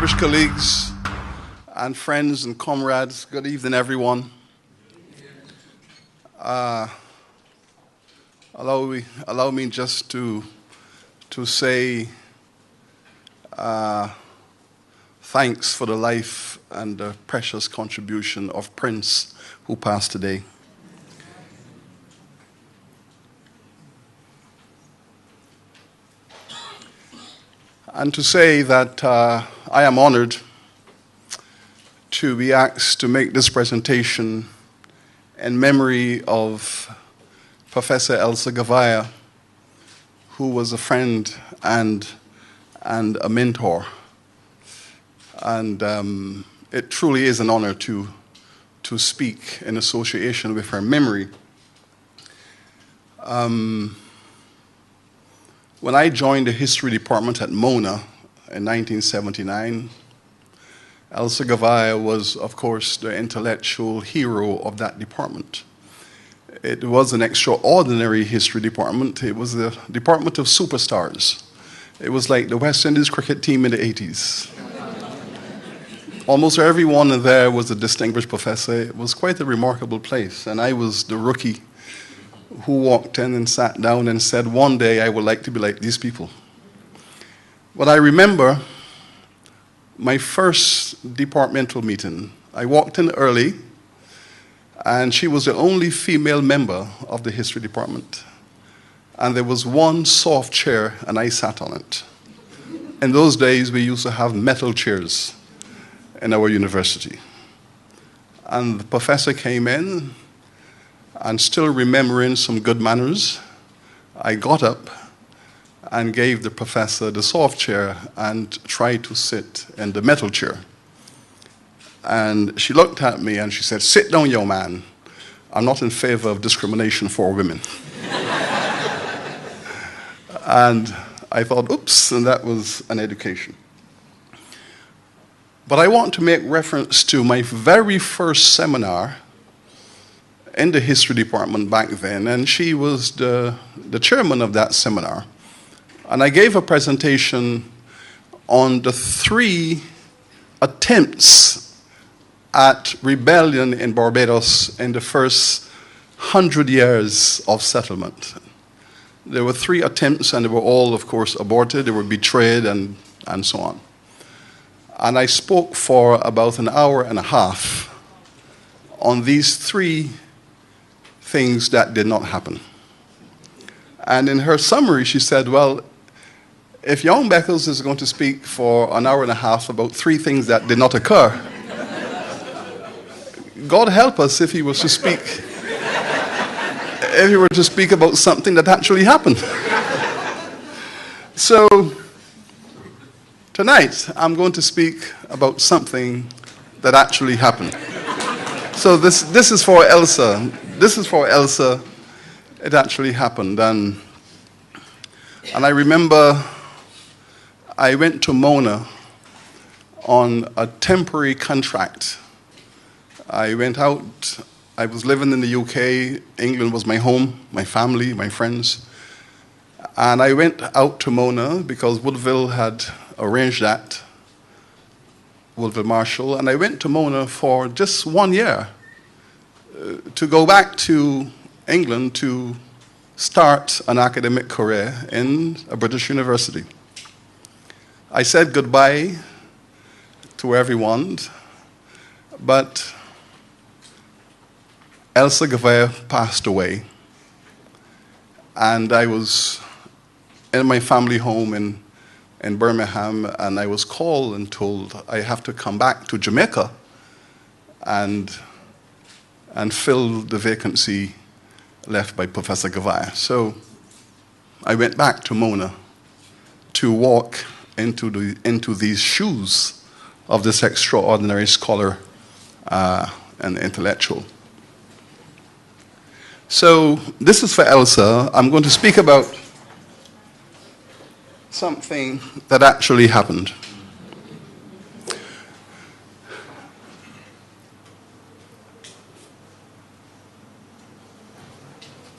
distinguished colleagues and friends and comrades, good evening, everyone. Allow me just to say thanks for the life and the precious contribution of Prince, who passed today. And to say that I am honored to be asked to make this presentation in memory of Professor Elsa Goveia, who was a friend and a mentor. And it truly is an honor to speak in association with her memory. When I joined the history department at Mona in 1979, Elsa Goveia was, of course, the intellectual hero of that department. It was an extraordinary history department. It was the department of superstars. It was like the West Indies cricket team in the 80s. Almost everyone there was a distinguished professor. It was quite a remarkable place, and I was the rookie who walked in and sat down and said, one day I would like to be like these people. But I remember my first departmental meeting. I walked in early, and she was the only female member of the history department. And there was one soft chair, and I sat on it. In those days, we used to have metal chairs in our university. And the professor came in, and still remembering some good manners, I got up and gave the professor the soft chair and tried to sit in the metal chair. And she looked at me and she said, "Sit down, young man. I'm not in favor of discrimination for women." And I thought, oops, and that was an education. But I want to make reference to my very first seminar in the history department back then, and she was the chairman of that seminar. And I gave a presentation on the 3 attempts at rebellion in Barbados in the first 100 years of settlement. There were 3 attempts, and they were all, of course, aborted. They were betrayed and so on. And I spoke for about an hour and a half on these 3 things that did not happen. And in her summary, she said, well, if young Beckles is going to speak for an hour and a half about 3 things that did not occur, God help us if he was to speak, if he were to speak about something that actually happened. So tonight, I'm going to speak about something that actually happened. So this is for Elsa. This is for Elsa. It actually happened. And I remember I went to Mona on a temporary contract. I went out. I was living in the UK. England was my home, my family, my friends. And I went out to Mona because Woodville had arranged that, Woodville Marshall. And I went to Mona for just 1 year to go back to England to start an academic career in a British university. I said goodbye to everyone, but Elsa Goveia passed away, and I was in my family home in Birmingham, and I was called and told I have to come back to Jamaica and fill the vacancy left by Professor Goveia. So I went back to Mona to walk into these shoes of this extraordinary scholar and intellectual. So this is for Elsa. I'm going to speak about something that actually happened.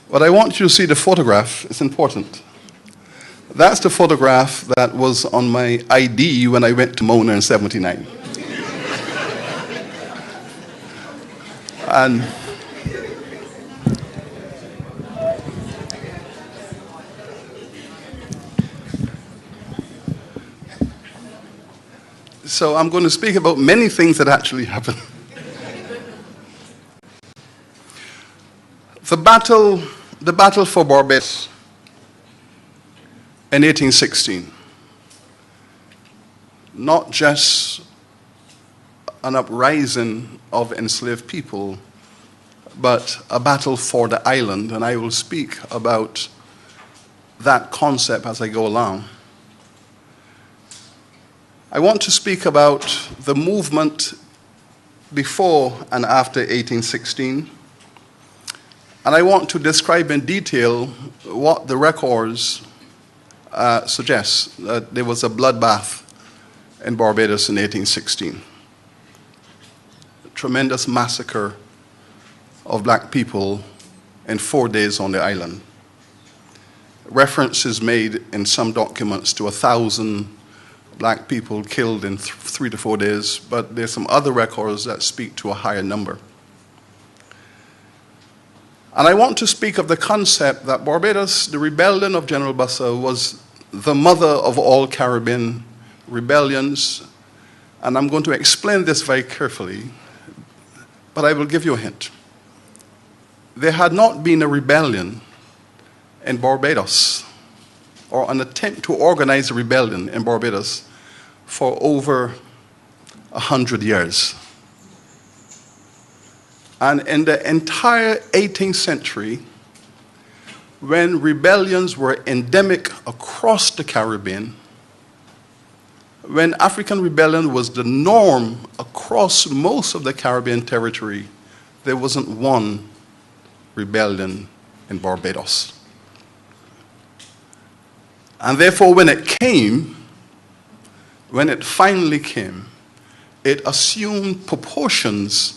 But I want you to see the photograph. It's important. That's the photograph that was on my ID when I went to Mona in '79. And so I'm going to speak about many things that actually happened. The battle for Barbados in 1816, not just an uprising of enslaved people, but a battle for the island, and I will speak about that concept as I go along. I want to speak about the movement before and after 1816, and I want to describe in detail what the records suggest, that there was a bloodbath in Barbados in 1816. A tremendous massacre of black people in 4 days on the island. Reference is made in some documents to 1,000 black people killed in 3 to 4 days, but there's some other records that speak to a higher number. And I want to speak of the concept that Barbados, the rebellion of General Bussa, was the mother of all Caribbean rebellions. And I'm going to explain this very carefully, but I will give you a hint. There had not been a rebellion in Barbados, or an attempt to organize a rebellion in Barbados, for over 100 years. And in the entire 18th century, when rebellions were endemic across the Caribbean, when African rebellion was the norm across most of the Caribbean territory, there wasn't one rebellion in Barbados. And therefore, when it finally came, it assumed proportions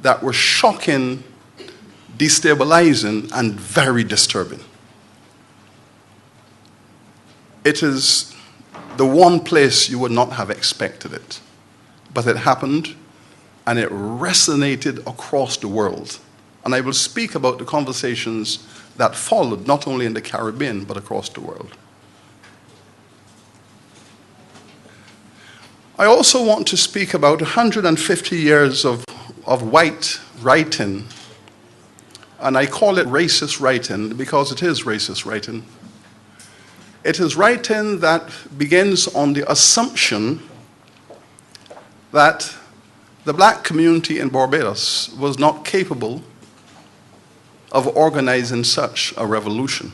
that were shocking, destabilizing, and very disturbing. It is the one place you would not have expected it, but it happened, and it resonated across the world. And I will speak about the conversations that followed, not only in the Caribbean, but across the world. I also want to speak about 150 years of white writing, and I call it racist writing because it is racist writing. It is writing that begins on the assumption that the black community in Barbados was not capable of organizing such a revolution.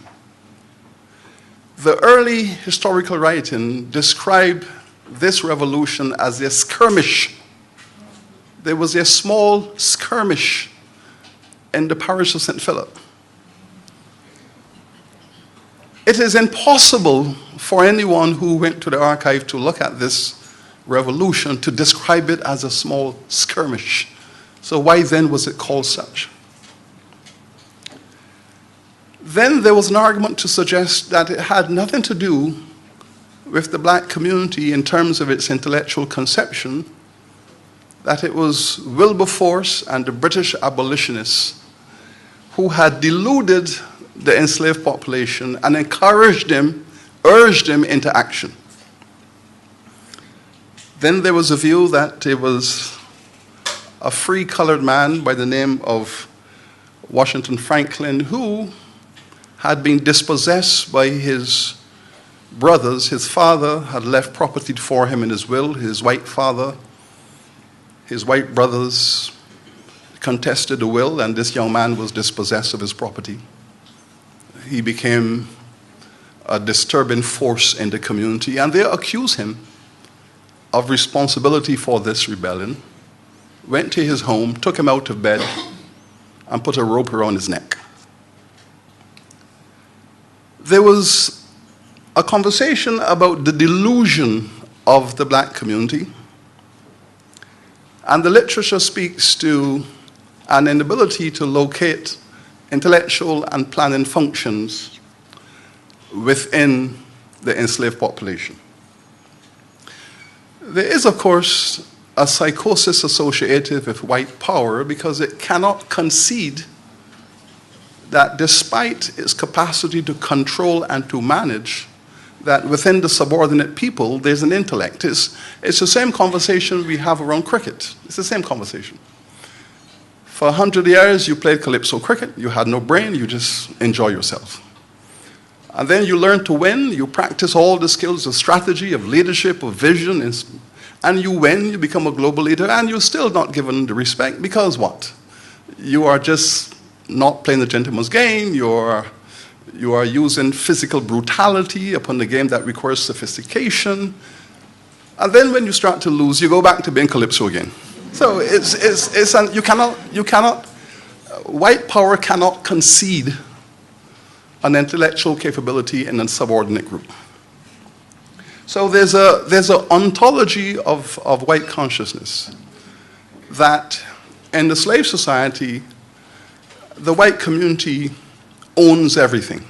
The early historical writing described this revolution as a skirmish. There was a small skirmish in the parish of St. Philip. It is impossible for anyone who went to the archive to look at this revolution to describe it as a small skirmish. So why then was it called such? Then there was an argument to suggest that it had nothing to do with the black community in terms of its intellectual conception, that it was Wilberforce and the British abolitionists who had deluded the enslaved population and encouraged them, urged them into action. Then there was a view that it was a free colored man by the name of Washington Franklin who had been dispossessed by his brothers. His father had left property for him in his will. His white father, his white brothers contested the will, and this young man was dispossessed of his property. He became a disturbing force in the community, and they accused him of responsibility for this rebellion, went to his home, took him out of bed, and put a rope around his neck. There was a conversation about the delusion of the black community, and the literature speaks to an inability to locate intellectual and planning functions within the enslaved population. There is, of course, a psychosis associated with white power because it cannot concede that despite its capacity to control and to manage, that within the subordinate people, there's an intellect. It's the same conversation we have around cricket. It's the same conversation. For 100 years, you played calypso cricket. You had no brain. You just enjoy yourself. And then you learn to win. You practice all the skills of strategy, of leadership, of vision, and you win. You become a global leader, and you're still not given the respect because what? You are just not playing the gentleman's game. You are using physical brutality upon the game that requires sophistication. And then when you start to lose, you go back to being calypso again. So white power cannot concede an intellectual capability in a subordinate group. So there's an ontology of white consciousness that in the slave society, the white community owns everything.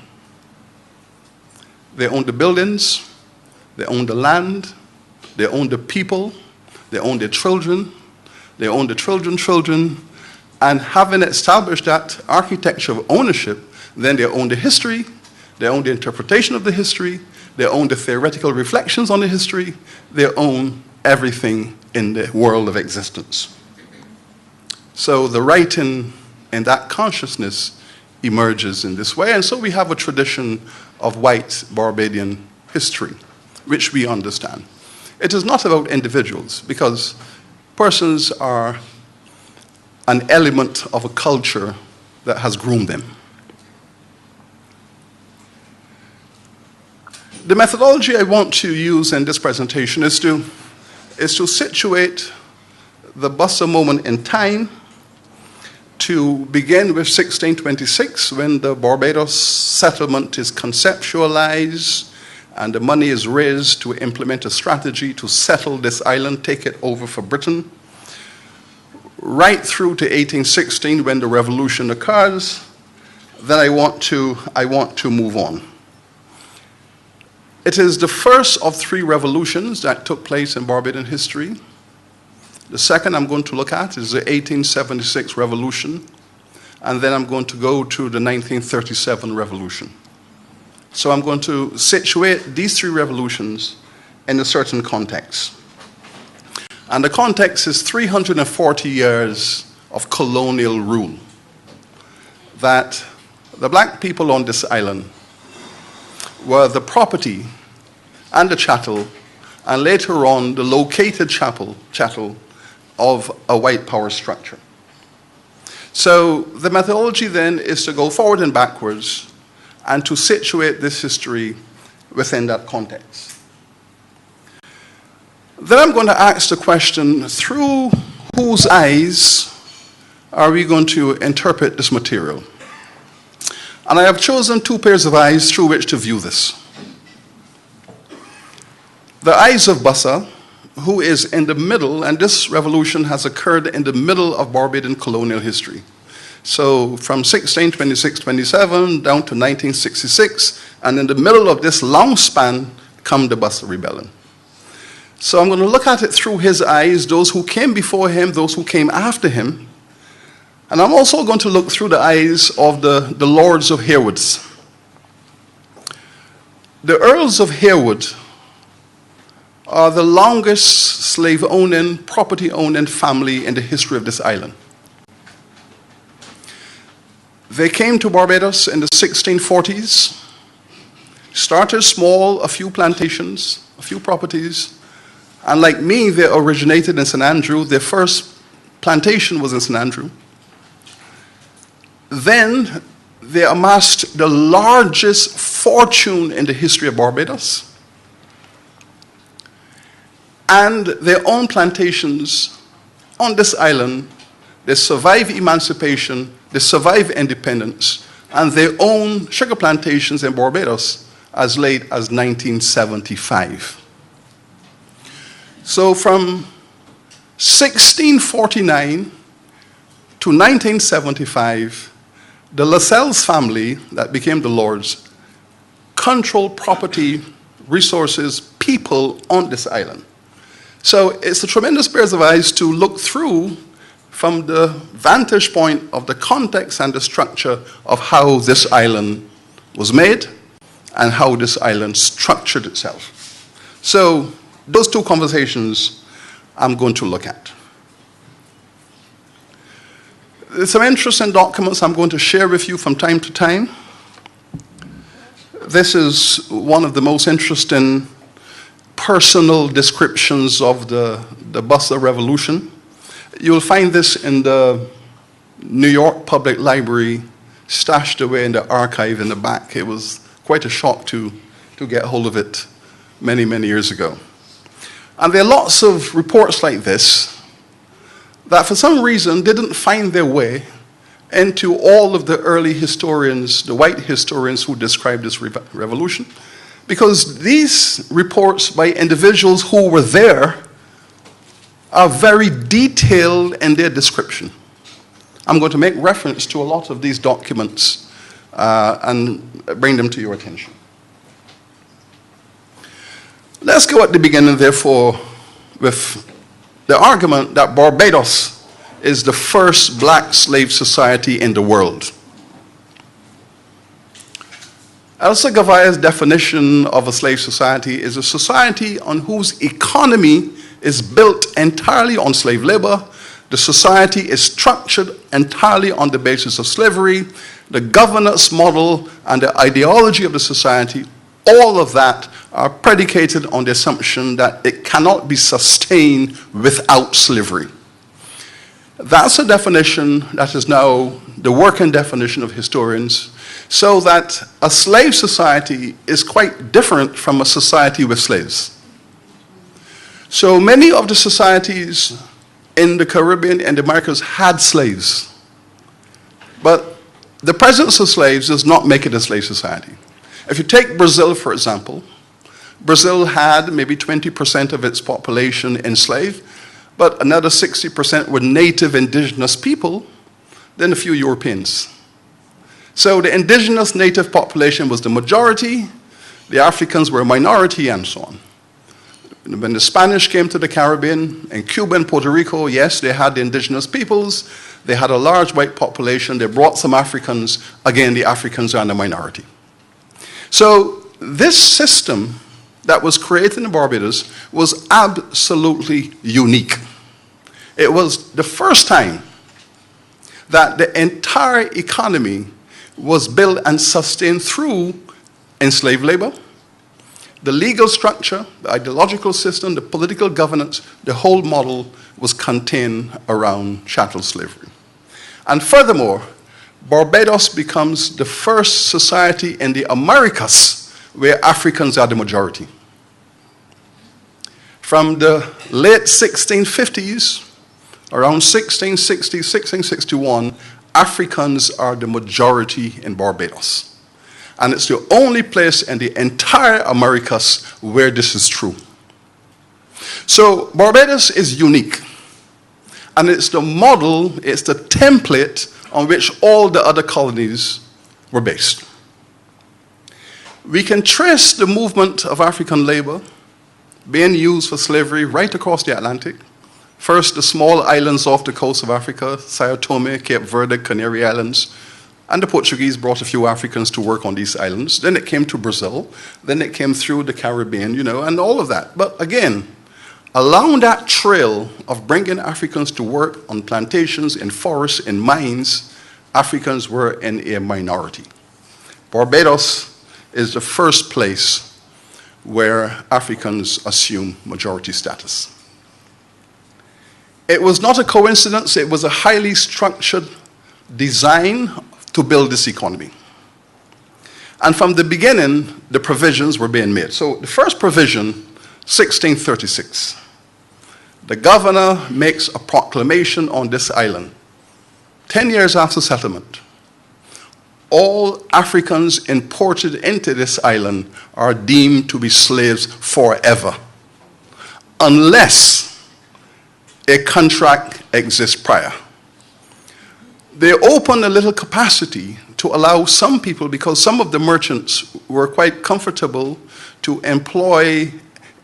They own the buildings, they own the land, they own the people, they own their children, they own the children, and having established that architecture of ownership, then they own the history, they own the interpretation of the history, they own the theoretical reflections on the history, they own everything in the world of existence. So the writing in that consciousness emerges in this way, and so we have a tradition of white Barbadian history, which we understand. It is not about individuals, because persons are an element of a culture that has groomed them. The methodology I want to use in this presentation is to situate the Bussa moment in time, to begin with 1626, when the Barbados settlement is conceptualized and the money is raised to implement a strategy to settle this island, take it over for Britain, right through to 1816 when the revolution occurs. Then I want to move on. It is the first of three revolutions that took place in Barbadian history. The second I'm going to look at is the 1876 revolution, and then I'm going to go to the 1937 revolution. So I'm going to situate these three revolutions in a certain context. And the context is 340 years of colonial rule, that the black people on this island were the property and the chattel, and later on the located chattel of a white power structure. So the methodology then is to go forward and backwards and to situate this history within that context. Then I'm going to ask the question, through whose eyes are we going to interpret this material? And I have chosen two pairs of eyes through which to view this. The eyes of Bussa, who is in the middle, and this revolution has occurred in the middle of Barbadian colonial history. So from 1626-27 down to 1966, and in the middle of this long span come the Bussa Rebellion. So I'm going to look at it through his eyes, those who came before him, those who came after him. And I'm also going to look through the eyes of the lords of Harewoods. The Earls of Harewood are the longest slave-owning, property-owning family in the history of this island. They came to Barbados in the 1640s, started small, a few plantations, a few properties, and like me, they originated in St. Andrew. Their first plantation was in St. Andrew. Then they amassed the largest fortune in the history of Barbados, and their own plantations on this island. They survived emancipation, they survived independence, and they own sugar plantations in Barbados as late as 1975. So from 1649 to 1975, the Lascelles family that became the lords controlled property resources, people on this island. So it's a tremendous pair of eyes to look through from the vantage point of the context and the structure of how this island was made and how this island structured itself. So those two conversations I'm going to look at. There's some interesting documents I'm going to share with you from time to time. This is one of the most interesting personal descriptions of the Bussa Revolution. You'll find this in the New York Public Library, stashed away in the archive in the back. It was quite a shock to get hold of it many, many years ago. And there are lots of reports like this that for some reason didn't find their way into all of the early historians, the white historians who described this revolution, because these reports by individuals who were there are very detailed in their description. I'm going to make reference to a lot of these documents and bring them to your attention. Let's go at the beginning, therefore, with the argument that Barbados is the first black slave society in the world. Elsa Goveia's definition of a slave society is a society on whose economy is built entirely on slave labor. The society is structured entirely on the basis of slavery. The governance model and the ideology of the society, all of that are predicated on the assumption that it cannot be sustained without slavery. That's a definition that is now the working definition of historians, so that a slave society is quite different from a society with slaves. So many of the societies in the Caribbean and the Americas had slaves, but the presence of slaves does not make it a slave society. If you take Brazil, for example, Brazil had maybe 20% of its population enslaved, but another 60% were native indigenous people, then a few Europeans. So the indigenous native population was the majority, the Africans were a minority, and so on. When the Spanish came to the Caribbean, and Cuba and Puerto Rico, yes, they had the indigenous peoples, they had a large white population, they brought some Africans, again, the Africans are the minority. So this system that was created in Barbados was absolutely unique. It was the first time that the entire economy was built and sustained through enslaved labor, the legal structure, the ideological system, the political governance, the whole model was contained around chattel slavery. And furthermore, Barbados becomes the first society in the Americas where Africans are the majority. From the late 1650s, around 1660, 1661, Africans are the majority in Barbados. And it's the only place in the entire Americas where this is true. So Barbados is unique. And it's the model, it's the template on which all the other colonies were based. We can trace the movement of African labor being used for slavery right across the Atlantic. First, the small islands off the coast of Africa, Sao Tome, Cape Verde, Canary Islands, and the Portuguese brought a few Africans to work on these islands. Then it came to Brazil. Then it came through the Caribbean, and all of that. But again, along that trail of bringing Africans to work on plantations, in forests, in mines, Africans were in a minority. Barbados is the first place where Africans assume majority status. It was not a coincidence, it was a highly structured design to build this economy. And from the beginning, the provisions were being made. So the first provision, 1636. The governor makes a proclamation on this island, 10 years after settlement. All Africans imported into this island are deemed to be slaves forever, unless a contract exists prior. They opened a little capacity to allow some people, because some of the merchants were quite comfortable to employ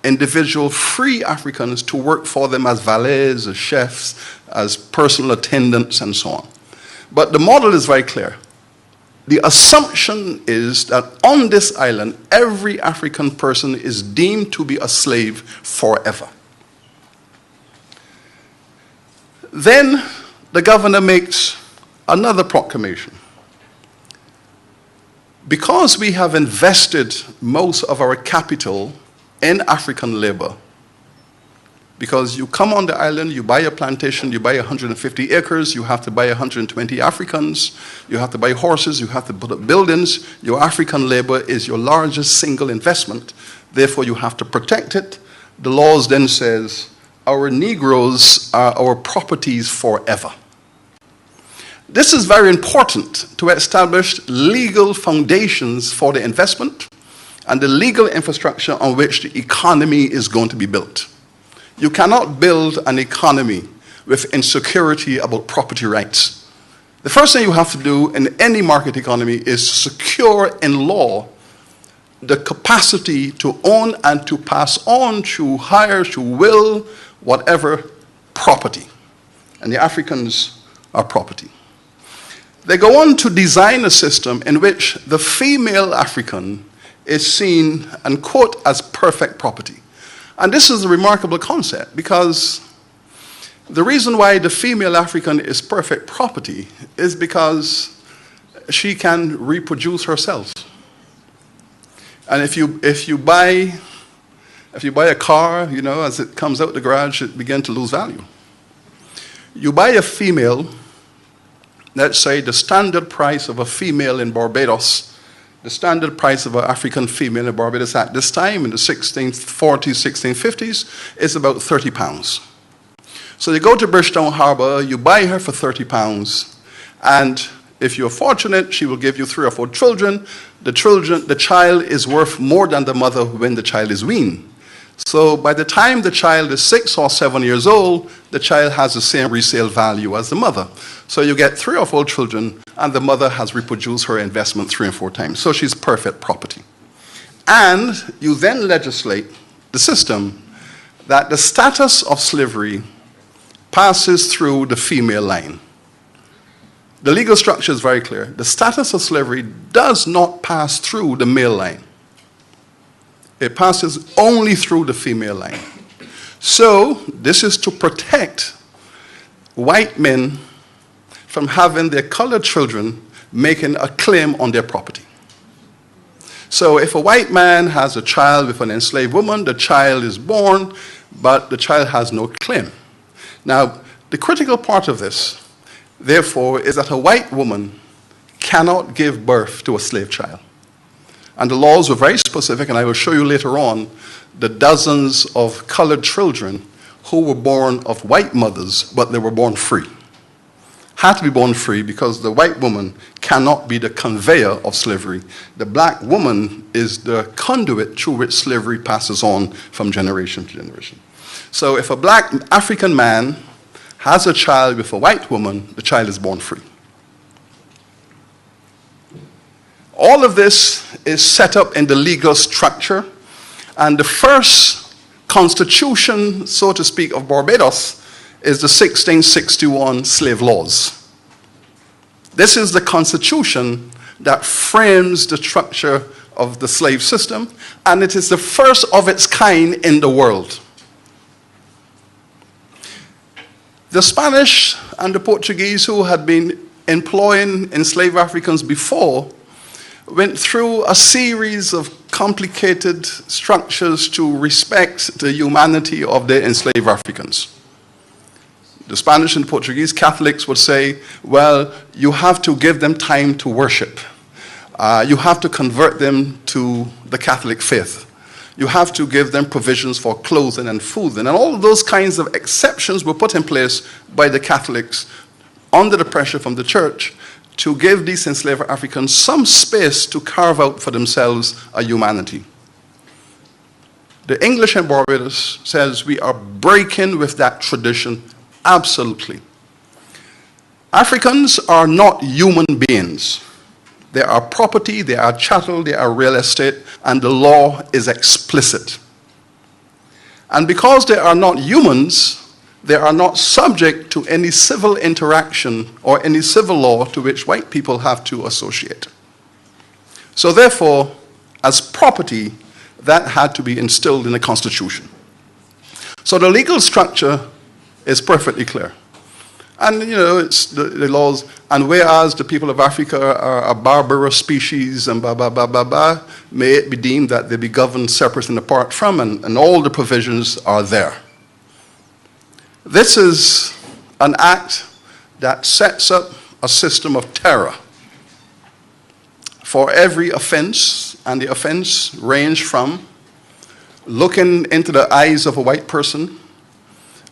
individual free Africans to work for them as valets, as chefs, as personal attendants, and so on. But the model is very clear. The assumption is that on this island, every African person is deemed to be a slave forever. Then the governor makes another proclamation. Because we have invested most of our capital in African labor, because you come on the island, you buy a plantation, you buy 150 acres, you have to buy 120 Africans, you have to buy horses, you have to put up buildings. Your African labor is your largest single investment. Therefore, you have to protect it. The laws then says, our Negroes are our properties forever. This is very important to establish legal foundations for the investment and the legal infrastructure on which the economy is going to be built. You cannot build an economy with insecurity about property rights. The first thing you have to do in any market economy is secure in law the capacity to own and to pass on through hire, through will, whatever, property. And the Africans are property. They go on to design a system in which the female African is seen and quote as perfect property. And this is a remarkable concept because the reason why the female African is perfect property is because she can reproduce herself. And if you buy a car, you know, as it comes out the garage, it begins to lose value. You buy a female, let's say the standard price of a female in Barbados, the standard price of an African female in Barbados at this time, in the 1640s, 1650s, is about £30. So you go to Bridgetown Harbour, you buy her for £30, and if you're fortunate, she will give you 3 or 4 children. The child is worth more than the mother when the child is weaned. So by the time the child is 6 or 7 years old, the child has the same resale value as the mother. So you get 3 or 4 children, and the mother has reproduced her investment 3 and 4 times. So she's perfect property. And you then legislate the system that the status of slavery passes through the female line. The legal structure is very clear. The status of slavery does not pass through the male line. It passes only through the female line. So this is to protect white men from having their colored children making a claim on their property. So if a white man has a child with an enslaved woman, the child is born, but the child has no claim. Now, the critical part of this, therefore, is that a white woman cannot give birth to a slave child. And the laws were very specific, and I will show you later on the dozens of colored children who were born of white mothers, but they were born free. Had to be born free because the white woman cannot be the conveyor of slavery. The black woman is the conduit through which slavery passes on from generation to generation. So if a black African man has a child with a white woman, the child is born free. All of this is set up in the legal structure, and the first constitution, so to speak, of Barbados is the 1661 slave laws. This is the constitution that frames the structure of the slave system, and it is the first of its kind in the world. The Spanish and the Portuguese, who had been employing enslaved Africans before, went through a series of complicated structures to respect the humanity of the enslaved Africans. The Spanish and Portuguese Catholics would say, well, you have to give them time to worship. You have to convert them to the Catholic faith. You have to give them provisions for clothing and food. And all of those kinds of exceptions were put in place by the Catholics under the pressure from the church to give these enslaved Africans some space to carve out for themselves a humanity. The English in Barbados says we are breaking with that tradition absolutely. Africans are not human beings. They are property, they are chattel, they are real estate, and the law is explicit. And because they are not humans, they are not subject to any civil interaction or any civil law to which white people have to associate. So therefore, as property, that had to be instilled in the Constitution. So the legal structure is perfectly clear. And, you know, it's the laws, and whereas the people of Africa are a barbarous species and may it be deemed that they be governed separate and apart from, and all the provisions are there. This is an act that sets up a system of terror for every offense, and the offense range from looking into the eyes of a white person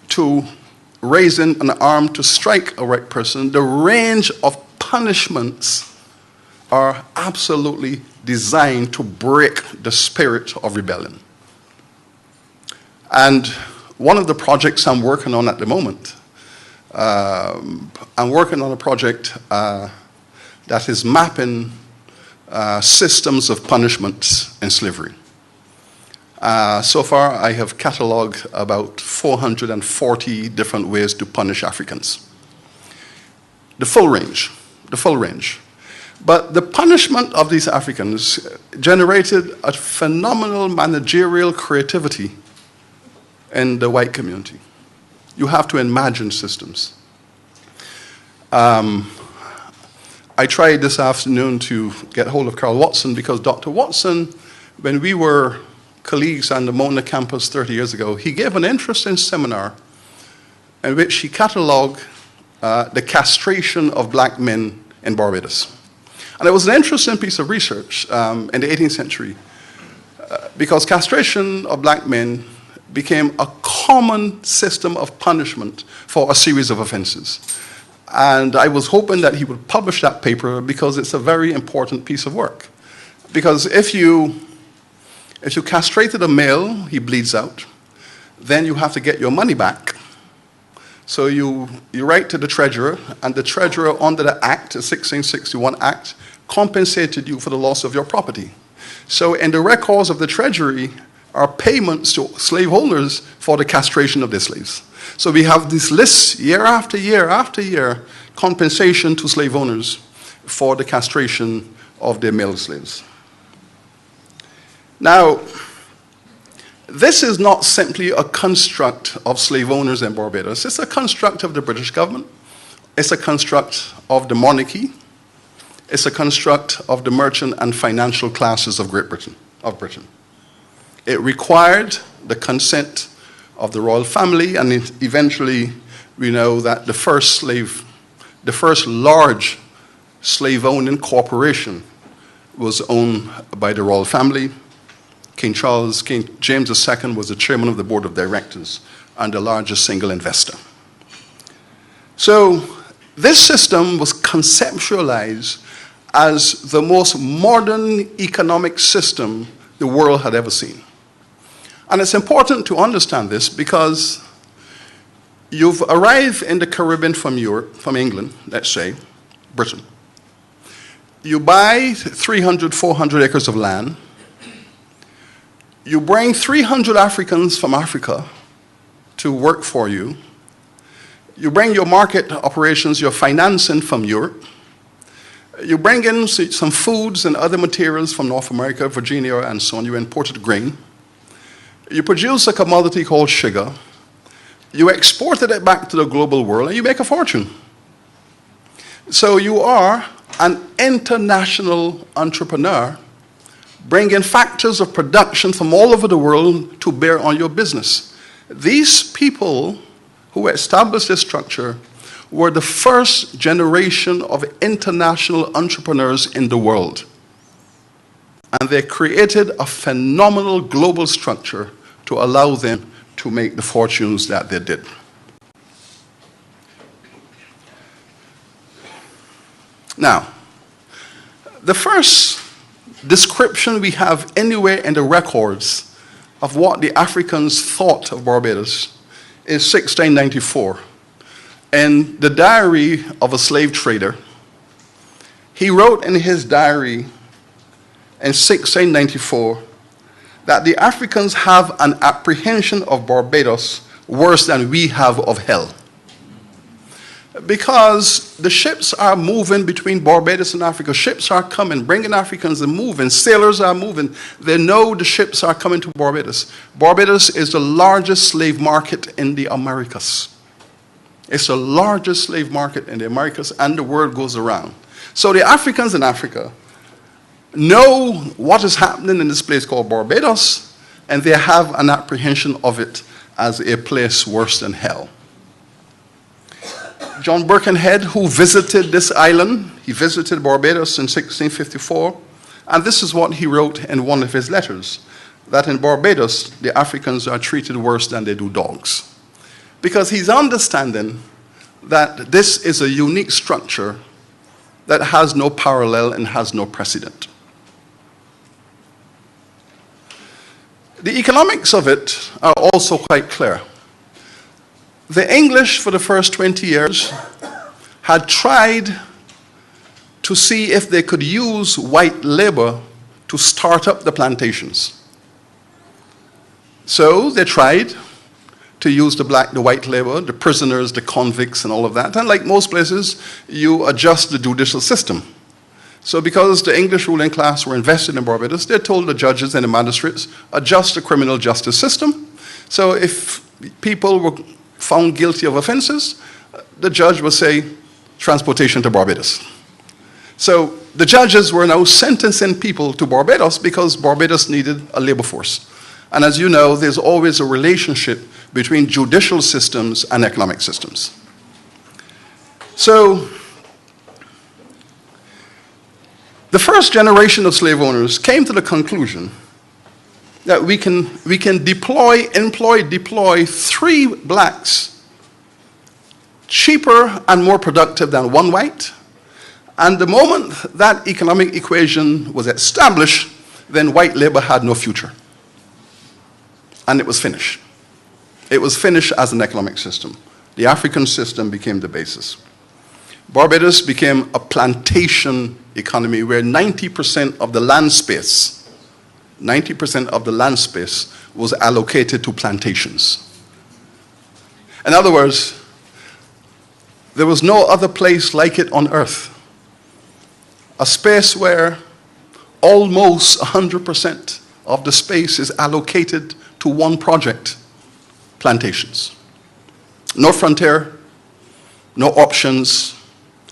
to raising an arm to strike a white person. The range of punishments are absolutely designed to break the spirit of rebellion. And one of the projects I'm working on at the moment, I'm working on a project that is mapping systems of punishments in slavery. So far, I have cataloged about 440 different ways to punish Africans. The full range. But the punishment of these Africans generated a phenomenal managerial creativity in the white community. You have to imagine systems. I tried this afternoon to get hold of Carl Watson because Dr. Watson, when we were colleagues on the Mona campus 30 years ago, he gave an interesting seminar in which he catalogued the castration of black men in Barbados. And it was an interesting piece of research in the 18th century because castration of black men became a common system of punishment for a series of offenses. And I was hoping that he would publish that paper because it's a very important piece of work. Because if you castrated a male, he bleeds out, then you have to get your money back. So you write to the treasurer, and the treasurer under the Act, the 1661 Act, compensated you for the loss of your property. So in the records of the treasury are payments to slaveholders for the castration of their slaves. So we have this list year after year after year, compensation to slave owners for the castration of their male slaves. Now, this is not simply a construct of slave owners in Barbados. It's a construct of the British government. It's a construct of the monarchy. It's a construct of the merchant and financial classes of Britain. It required the consent of the royal family, and eventually we know that the first large slave-owning corporation was owned by the royal family. King James II was the chairman of the board of directors and the largest single investor. So this system was conceptualized as the most modern economic system the world had ever seen. And it's important to understand this because you've arrived in the Caribbean from Europe, from England, let's say, Britain. You buy 300, 400 acres of land. You bring 300 Africans from Africa to work for you. You bring your market operations, your financing from Europe. You bring in some foods and other materials from North America, Virginia, and so on. You imported grain. You produce a commodity called sugar. You exported it back to the global world, and you make a fortune. So you are an international entrepreneur, bringing factors of production from all over the world to bear on your business. These people who established this structure were the first generation of international entrepreneurs in the world. And they created a phenomenal global structure to allow them to make the fortunes that they did. Now, the first description we have anywhere in the records of what the Africans thought of Barbados is 1694. In the diary of a slave trader, he wrote in his diary in 1694 that the Africans have an apprehension of Barbados worse than we have of hell. Because the ships are moving between Barbados and Africa. Ships are coming, bringing Africans and moving. Sailors are moving. They know the ships are coming to Barbados. Barbados is the largest slave market in the Americas. It's the largest slave market in the Americas, and the word goes around. So the Africans in Africa know what is happening in this place called Barbados, and they have an apprehension of it as a place worse than hell. John Birkenhead, who visited this island, he visited Barbados in 1654, and this is what he wrote in one of his letters, that in Barbados, the Africans are treated worse than they do dogs. Because he's understanding that this is a unique structure that has no parallel and has no precedent. The economics of it are also quite clear. The English, for the first 20 years, had tried to see if they could use white labor to start up the plantations. So they tried to use the white labor, the prisoners, the convicts, and all of that. And like most places, you adjust the judicial system. So because the English ruling class were invested in Barbados, they told the judges and the magistrates, adjust the criminal justice system. So if people were found guilty of offenses, the judge would say, transportation to Barbados. So the judges were now sentencing people to Barbados because Barbados needed a labor force. And as you know, there's always a relationship between judicial systems and economic systems. So the first generation of slave owners came to the conclusion that we can deploy 3 blacks cheaper and more productive than 1 white. And the moment that economic equation was established, then white labor had no future. And it was finished. It was finished as an economic system. The African system became the basis. Barbados became a plantation economy where 90% of the land space was allocated to plantations. In other words, there was no other place like it on earth. A space where almost 100% of the space is allocated to one project, plantations. No frontier, no options,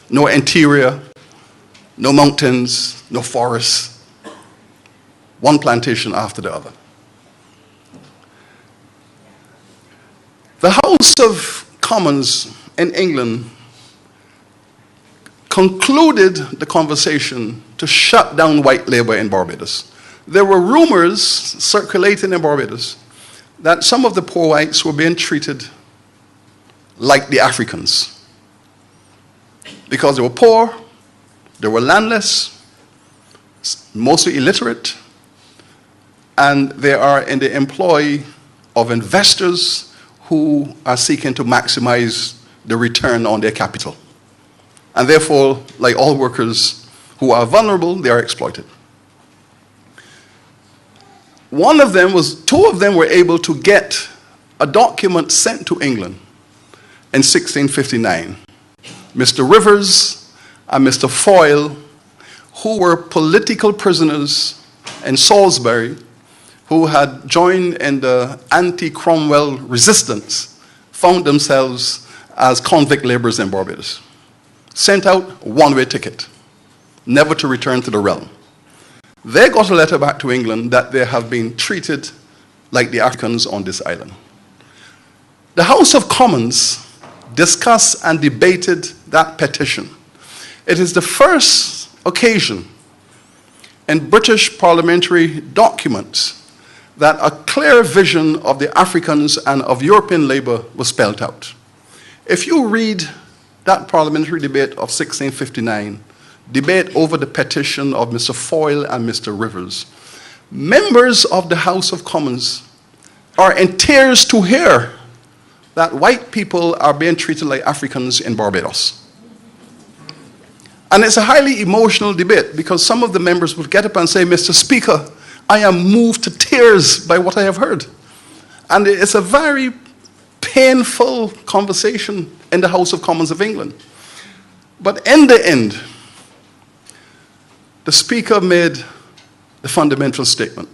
no interior, no mountains, no forests. One plantation after the other. The House of Commons in England concluded the conversation to shut down white labor in Barbados. There were rumors circulating in Barbados that some of the poor whites were being treated like the Africans. Because they were poor, they were landless, mostly illiterate, and they are in the employ of investors who are seeking to maximize the return on their capital. And therefore, like all workers who are vulnerable, they are exploited. Two of them were able to get a document sent to England in 1659. Mr. Rivers and Mr. Foyle, who were political prisoners in Salisbury, who had joined in the anti-Cromwell resistance, found themselves as convict laborers in Barbados. Sent out a one-way ticket, never to return to the realm. They got a letter back to England that they have been treated like the Africans on this island. The House of Commons discussed and debated that petition. It is the first occasion in British parliamentary documents that a clear vision of the Africans and of European labor was spelled out. If you read that parliamentary debate of 1659, debate over the petition of Mr. Foyle and Mr. Rivers, members of the House of Commons are in tears to hear that white people are being treated like Africans in Barbados. And it's a highly emotional debate because some of the members would get up and say, Mr. Speaker, I am moved to tears by what I have heard. And it's a very painful conversation in the House of Commons of England. But in the end, the Speaker made the fundamental statement.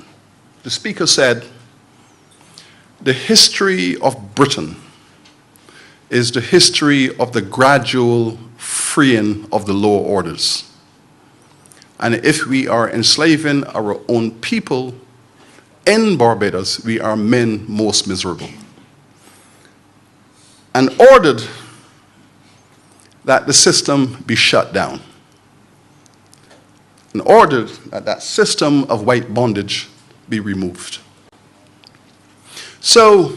The Speaker said, the history of Britain is the history of the gradual freeing of the lower orders. And if we are enslaving our own people in Barbados, we are men most miserable. And ordered that the system be shut down. And ordered that that system of white bondage be removed. So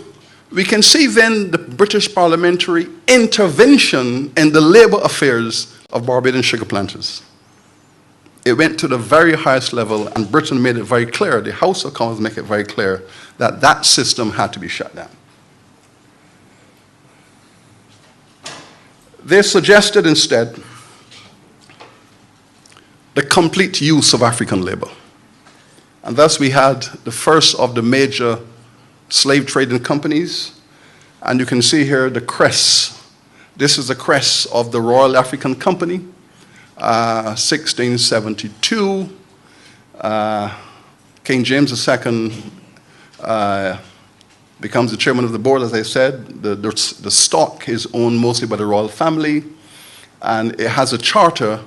we can see then the British parliamentary intervention in the labor affairs of Barbadian sugar planters. It went to the very highest level, and Britain made it very clear, the House of Commons made it very clear, that that system had to be shut down. They suggested instead the complete use of African labor. And thus we had the first of the major slave trading companies. And you can see here the crest. This is the crest of the Royal African Company, 1672. King James II becomes the chairman of the board, as I said. The stock is owned mostly by the royal family, and it has a charter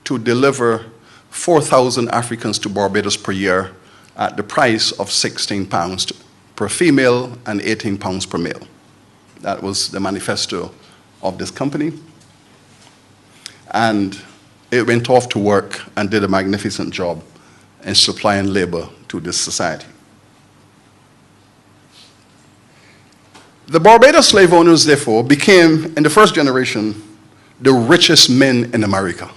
to deliver 4,000 Africans to Barbados per year at the price of £16 per female and £18 per male. That was the manifesto of this company. And it went off to work and did a magnificent job in supplying labor to this society. The Barbados slave owners, therefore, became, in the first generation, the richest men in America.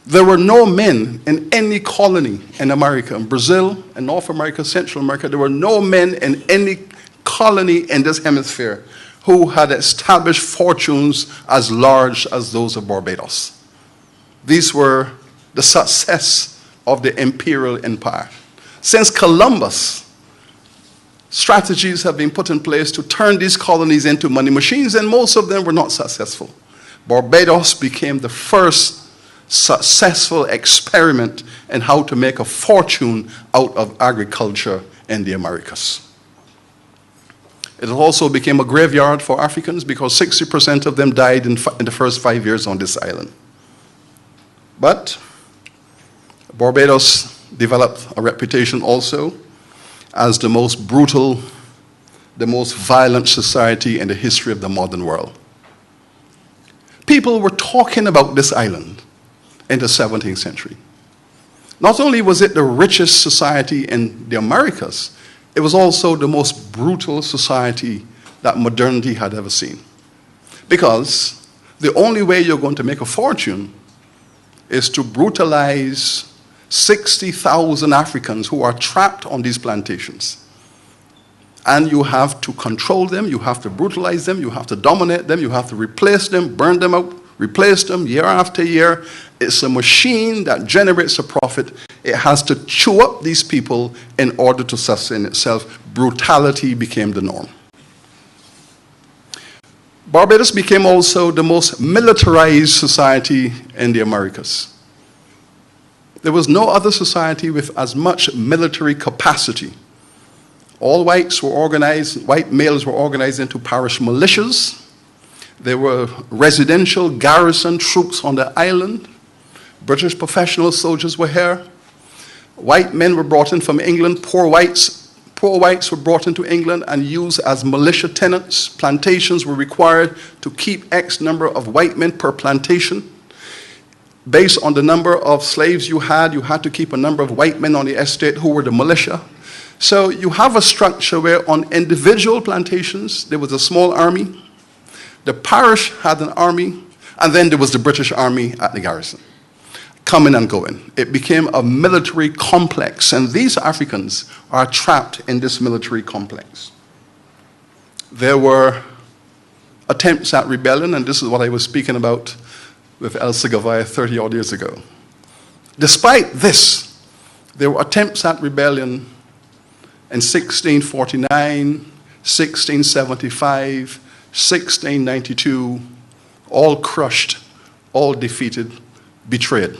There were no men in any colony in America, in Brazil, in North America, Central America. There were no men in any colony in this hemisphere who had established fortunes as large as those of Barbados. These were the success of the imperial empire. Since Columbus, strategies have been put in place to turn these colonies into money machines, and most of them were not successful. Barbados became the first successful experiment in how to make a fortune out of agriculture in the Americas. It also became a graveyard for Africans because 60% of them died in the first 5 years on this island. But Barbados developed a reputation also as the most brutal, the most violent society in the history of the modern world. People were talking about this island in the 17th century. Not only was it the richest society in the Americas, it was also the most brutal society that modernity had ever seen. Because the only way you're going to make a fortune is to brutalize 60,000 Africans who are trapped on these plantations. And you have to control them, you have to brutalize them, you have to dominate them, you have to replace them, burn them out, replace them year after year. It's a machine that generates a profit. It has to chew up these people in order to sustain itself. Brutality became the norm. Barbados became also the most militarized society in the Americas. There was no other society with as much military capacity. All whites were organized, white males were organized into parish militias. There were residential garrison troops on the island. British professional soldiers were here. White men were brought in from England. Poor whites were brought into England and used as militia tenants. Plantations were required to keep X number of white men per plantation. Based on the number of slaves you had to keep a number of white men on the estate who were the militia. So you have a structure where on individual plantations there was a small army. The parish had an army, and then there was the British army at the garrison, coming and going. It became a military complex, and these Africans are trapped in this military complex. There were attempts at rebellion, and this is what I was speaking about with Elsa Goveia 30 odd years ago. Despite this, there were attempts at rebellion in 1649, 1675, 1692, all crushed, all defeated, betrayed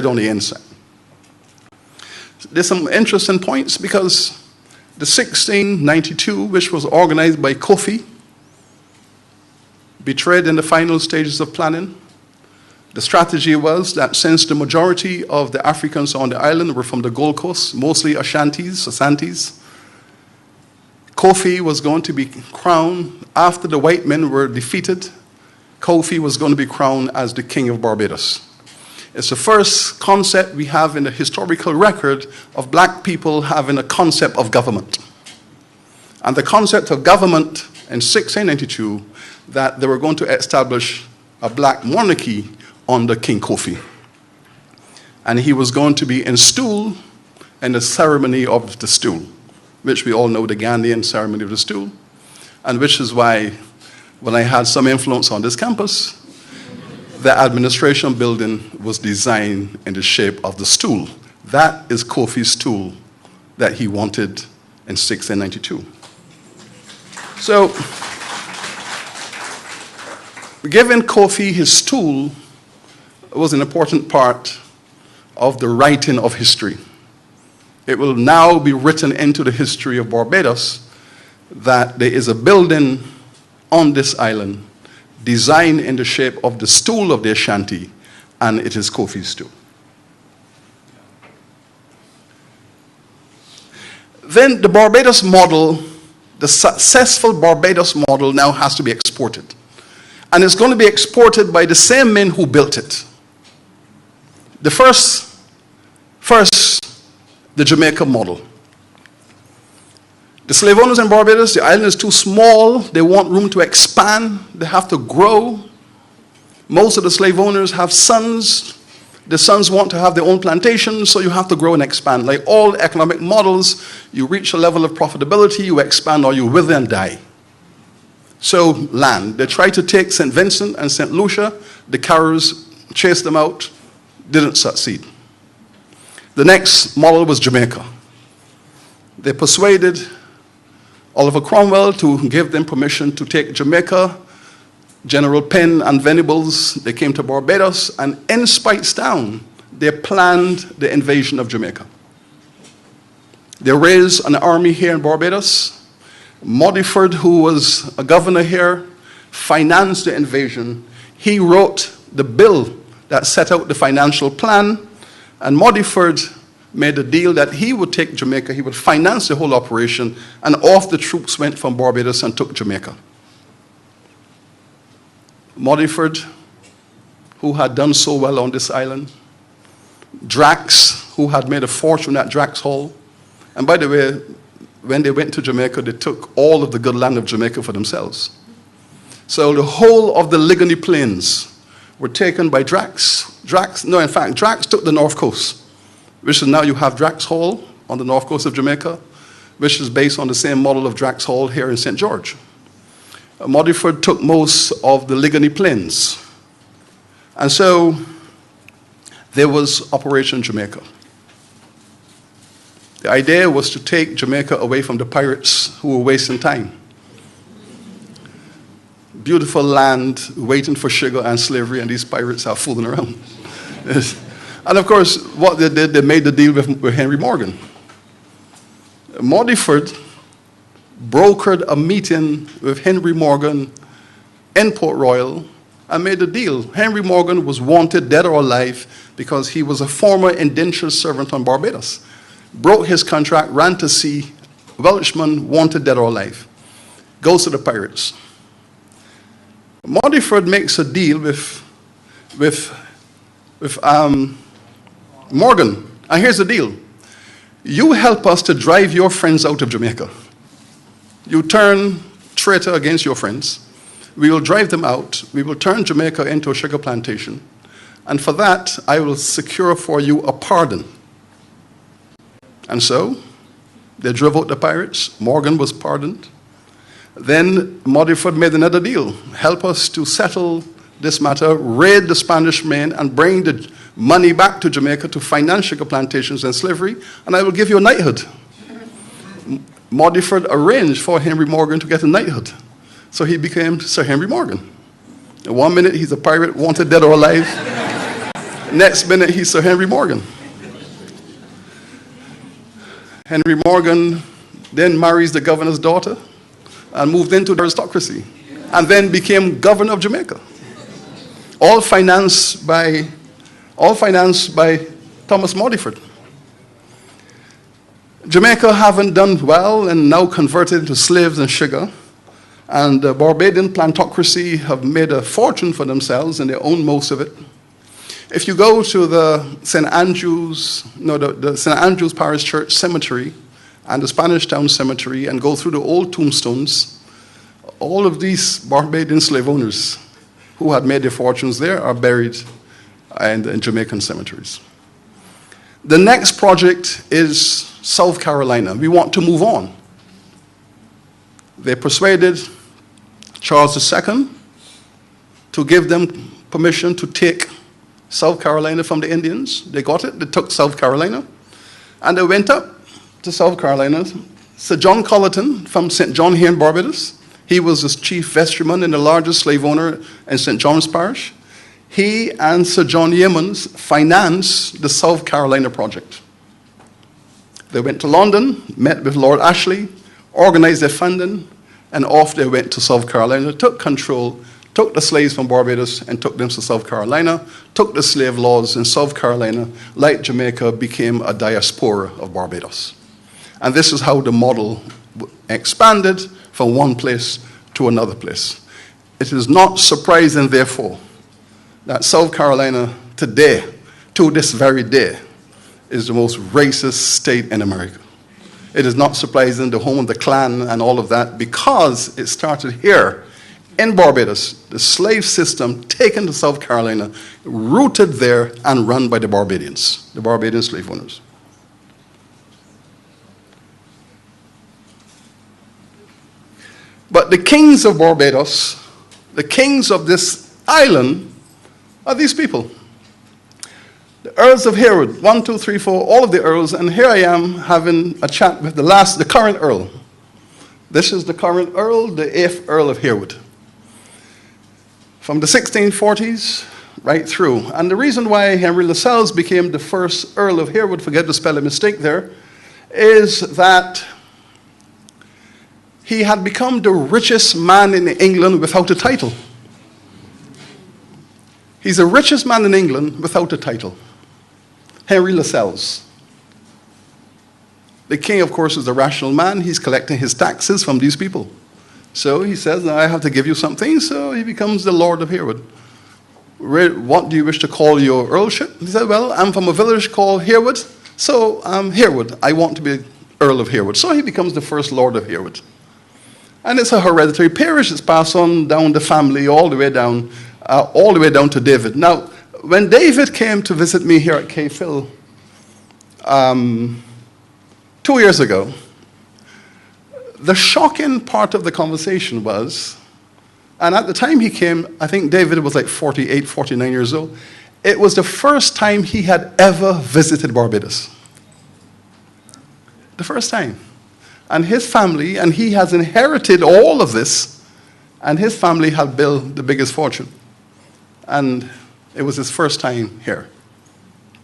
on the inside. There's some interesting points because the 1692, which was organized by Kofi, betrayed in the final stages of planning. The strategy was that since the majority of the Africans on the island were from the Gold Coast, mostly Ashantis, Kofi was going to be crowned after the white men were defeated. Kofi was going to be crowned as the King of Barbados. It's the first concept we have in the historical record of black people having a concept of government. And the concept of government in 1692, that they were going to establish a black monarchy under King Kofi. And he was going to be installed in the ceremony of the stool, which we all know, the Ghanaian ceremony of the stool, and which is why when I had some influence on this campus, the administration building was designed in the shape of the stool. That is Kofi's stool that he wanted in 1692. So, giving Kofi his stool was an important part of the writing of history. It will now be written into the history of Barbados that there is a building on this island designed in the shape of the stool of the Ashanti, and it is Kofi's stool. Then the Barbados model, the successful Barbados model, now has to be exported. And it's going to be exported by the same men who built it. The first, the Jamaica model. The slave owners in Barbados, the island is too small. They want room to expand. They have to grow. Most of the slave owners have sons. The sons want to have their own plantations, so you have to grow and expand. Like all economic models, you reach a level of profitability, you expand, or you wither and die. So land. They tried to take St. Vincent and St. Lucia. The Caribs chased them out. Didn't succeed. The next model was Jamaica. They persuaded Oliver Cromwell to give them permission to take Jamaica. General Penn and Venables, they came to Barbados, and in Speightstown, they planned the invasion of Jamaica. They raised an army here in Barbados. Modiford, who was a governor here, financed the invasion. He wrote the bill that set out the financial plan, and Modiford made a deal that he would take Jamaica, he would finance the whole operation, and off the troops went from Barbados and took Jamaica. Modiford, who had done so well on this island, Drax, who had made a fortune at Drax Hall, and by the way, when they went to Jamaica, they took all of the good land of Jamaica for themselves. So the whole of the Ligony Plains were taken by Drax. Drax took the North Coast, which is now you have Drax Hall on the north coast of Jamaica, which is based on the same model of Drax Hall here in St. George. Modiford took most of the Ligony Plains. And so there was Operation Jamaica. The idea was to take Jamaica away from the pirates who were wasting time. Beautiful land, waiting for sugar and slavery, and these pirates are fooling around. And of course, what they did, they made the deal with Henry Morgan. Modiford brokered a meeting with Henry Morgan in Port Royal and made a deal. Henry Morgan was wanted, dead or alive, because he was a former indentured servant on Barbados. Broke his contract, ran to sea, Welshman, wanted, dead or alive. Goes to the pirates. Modiford makes a deal with Morgan. And here's the deal. You help us to drive your friends out of Jamaica. You turn traitor against your friends. We will drive them out. We will turn Jamaica into a sugar plantation. And for that, I will secure for you a pardon. And so, they drove out the pirates. Morgan was pardoned. Then Modiford made another deal. Help us to settle this matter, raid the Spanish Main, and bring the money back to Jamaica to finance sugar plantations and slavery, and I will give you a knighthood. Modiford arranged for Henry Morgan to get a knighthood. So he became Sir Henry Morgan. In 1 minute, he's a pirate, wanted dead or alive. Next minute, he's Sir Henry Morgan. Henry Morgan then marries the governor's daughter and moved into the aristocracy, and then became governor of Jamaica. All financed by Thomas Modiford. Jamaica haven't done well and now converted into slaves and sugar. And the Barbadian plantocracy have made a fortune for themselves and they own most of it. If you go to the St. Andrew's Parish Church Cemetery and the Spanish Town Cemetery and go through the old tombstones, all of these Barbadian slave owners who had made their fortunes there are buried in Jamaican cemeteries. The next project is South Carolina. We want to move on. They persuaded Charles II to give them permission to take South Carolina from the Indians. They got it. They took South Carolina. And they went up to South Carolina. Sir John Colleton from St. John here in Barbados. He was the chief vestryman and the largest slave owner in St. John's Parish. He and Sir John Yeamans financed the South Carolina project. They went to London, met with Lord Ashley, organized their funding, and off they went to South Carolina, took control, took the slaves from Barbados and took them to South Carolina, took the slave laws in South Carolina, like Jamaica, became a diaspora of Barbados. And this is how the model expanded from one place to another place. It is not surprising, therefore, that South Carolina today, to this very day, is the most racist state in America. It is not surprising, the home of the Klan and all of that, because it started here in Barbados, the slave system taken to South Carolina, rooted there and run by the Barbadians, the Barbadian slave owners. But the kings of Barbados, the kings of this island, are these people. The Earls of Harewood, 1, 2, 3, 4, all of the Earls, and here I am having a chat with the current Earl. This is the current Earl, the 8th Earl of Harewood. From the 1640s right through. And the reason why Henry Lascelles became the first Earl of Harewood, forget to spell a mistake there, is that he had become the richest man in England without a title. He's the richest man in England without a title. Henry Lascelles. The king, of course, is a rational man. He's collecting his taxes from these people. So he says, I have to give you something, so he becomes the Lord of Harewood. What do you wish to call your earlship? He said, well, I'm from a village called Harewood, so I'm Harewood. I want to be Earl of Harewood. So he becomes the first Lord of Harewood. And it's a hereditary peerage. It's passed on down the family all the way down to David. Now, when David came to visit me here at K. Phil 2 years ago, the shocking part of the conversation was, and at the time he came, I think David was like 48, 49 years old. It was the first time he had ever visited Barbados. The first time. And his family, and he has inherited all of this, and his family had built the biggest fortune. And it was his first time here.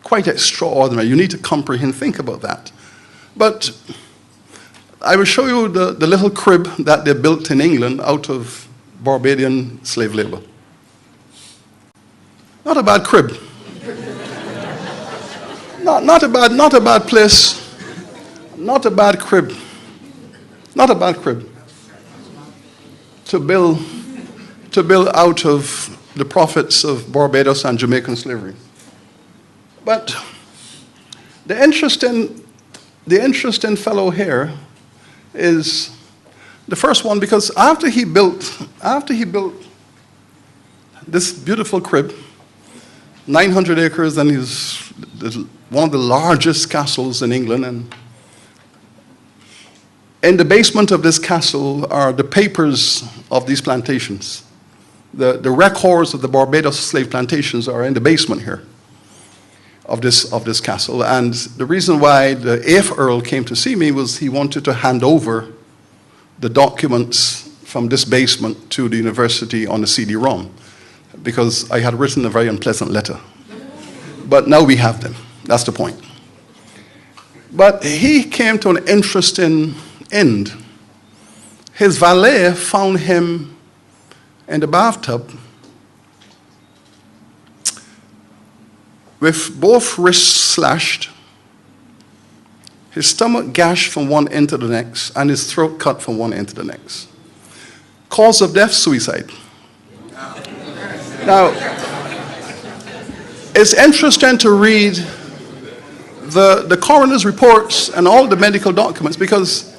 Quite extraordinary. You need to comprehend, think about that. But I will show you the little crib that they built in England out of Barbadian slave labor. Not a bad crib. not a bad place. Not a bad crib. Not a bad crib. To build out of the profits of Barbados and Jamaican slavery. But the interesting fellow here is the first one, because after he built this beautiful crib, 900 acres, and he's one of the largest castles in England, and in the basement of this castle are the papers of these plantations. The records of the Barbados slave plantations are in the basement here of this castle. And the reason why the 8th Earl came to see me was he wanted to hand over the documents from this basement to the university on the CD-ROM, because I had written a very unpleasant letter. But now we have them. That's the point. But he came to an interesting end. His valet found him in the bathtub with both wrists slashed, his stomach gashed from one end to the next, and his throat cut from one end to the next. Cause of death, suicide. Now, it's interesting to read the coroner's reports and all the medical documents, because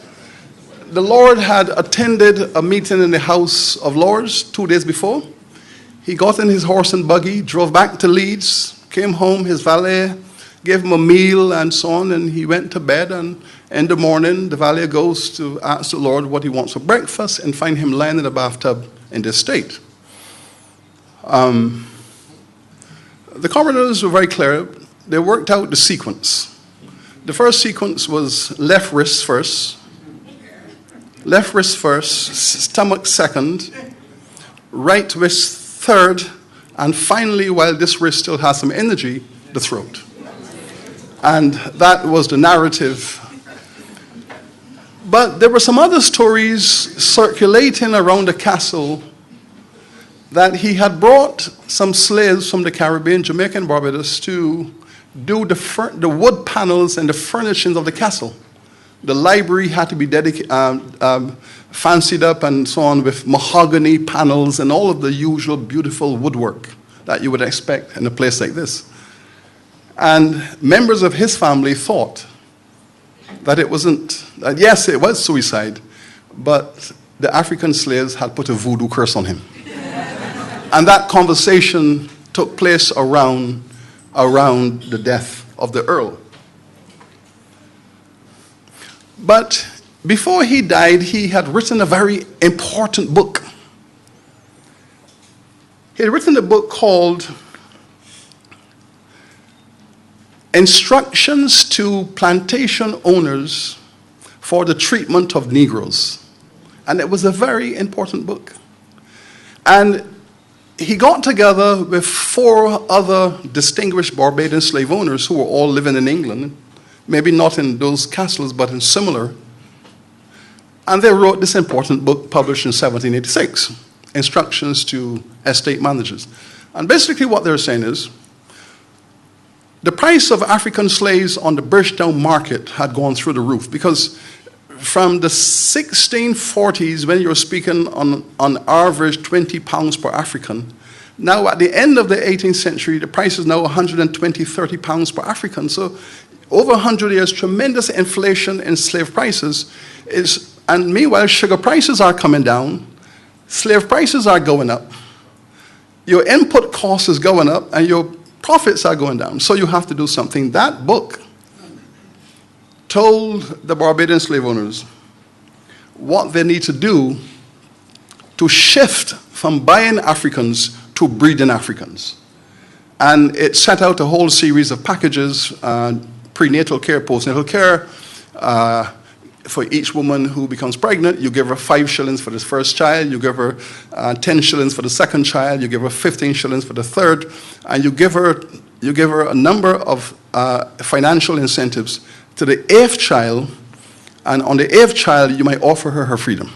the Lord had attended a meeting in the House of Lords 2 days before. He got in his horse and buggy, drove back to Leeds, came home, his valet gave him a meal and so on, and he went to bed. And in the morning, the valet goes to ask the Lord what he wants for breakfast and find him lying in the bathtub in this state. The coroners were very clear. They worked out the sequence. The first sequence was left wrist first, stomach second, right wrist third, and finally, while this wrist still has some energy, the throat. And that was the narrative. But there were some other stories circulating around the castle that he had brought some slaves from the Caribbean, Jamaica and Barbados, to do the wood panels and the furnishings of the castle. The library had to be fancied up and so on with mahogany panels and all of the usual beautiful woodwork that you would expect in a place like this. And members of his family thought that it wasn't, that yes, it was suicide, but the African slaves had put a voodoo curse on him. And that conversation took place around the death of the Earl. But before he died, he had written a very important book. He had written a book called Instructions to Plantation Owners for the Treatment of Negroes. And it was a very important book. And he got together with 4 other distinguished Barbadian slave owners who were all living in England, maybe not in those castles, but in similar. And they wrote this important book published in 1786, Instructions to Estate Managers. And basically what they're saying is, the price of African slaves on the Bridgetown market had gone through the roof, because from the 1640s, when you were speaking on average 20 pounds per African, now at the end of the 18th century, the price is now 120, 30 pounds per African. So over 100 years, tremendous inflation in slave prices. And meanwhile, sugar prices are coming down, slave prices are going up, your input cost is going up, and your profits are going down. So you have to do something. That book told the Barbadian slave owners what they need to do to shift from buying Africans to breeding Africans. And it set out a whole series of packages, prenatal care, postnatal care. For each woman who becomes pregnant, you give her 5 shillings for the first child, you give her 10 shillings for the second child, you give her 15 shillings for the third, and you give her a number of financial incentives to the 8th child, and on the 8th child, you might offer her freedom.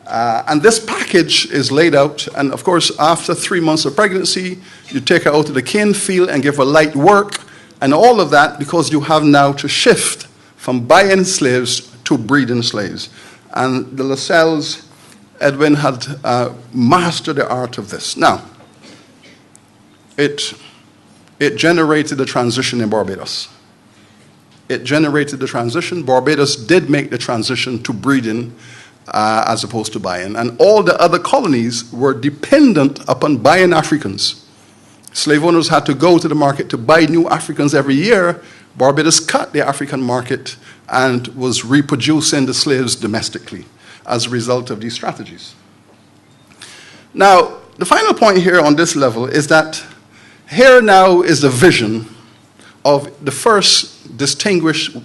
And this package is laid out, and of course, after 3 months of pregnancy, you take her out to the cane field and give her light work, and all of that because you have now to shift from buying slaves to breeding slaves. And the Lascelles, Edwin had mastered the art of this. Now, it generated a transition in Barbados. It generated the transition. Barbados did make the transition to breeding as opposed to buying. And all the other colonies were dependent upon buying Africans. Slave owners had to go to the market to buy new Africans every year. Barbados cut the African market and was reproducing the slaves domestically as a result of these strategies. Now, the final point here on this level is that here now is the vision of the first distinguished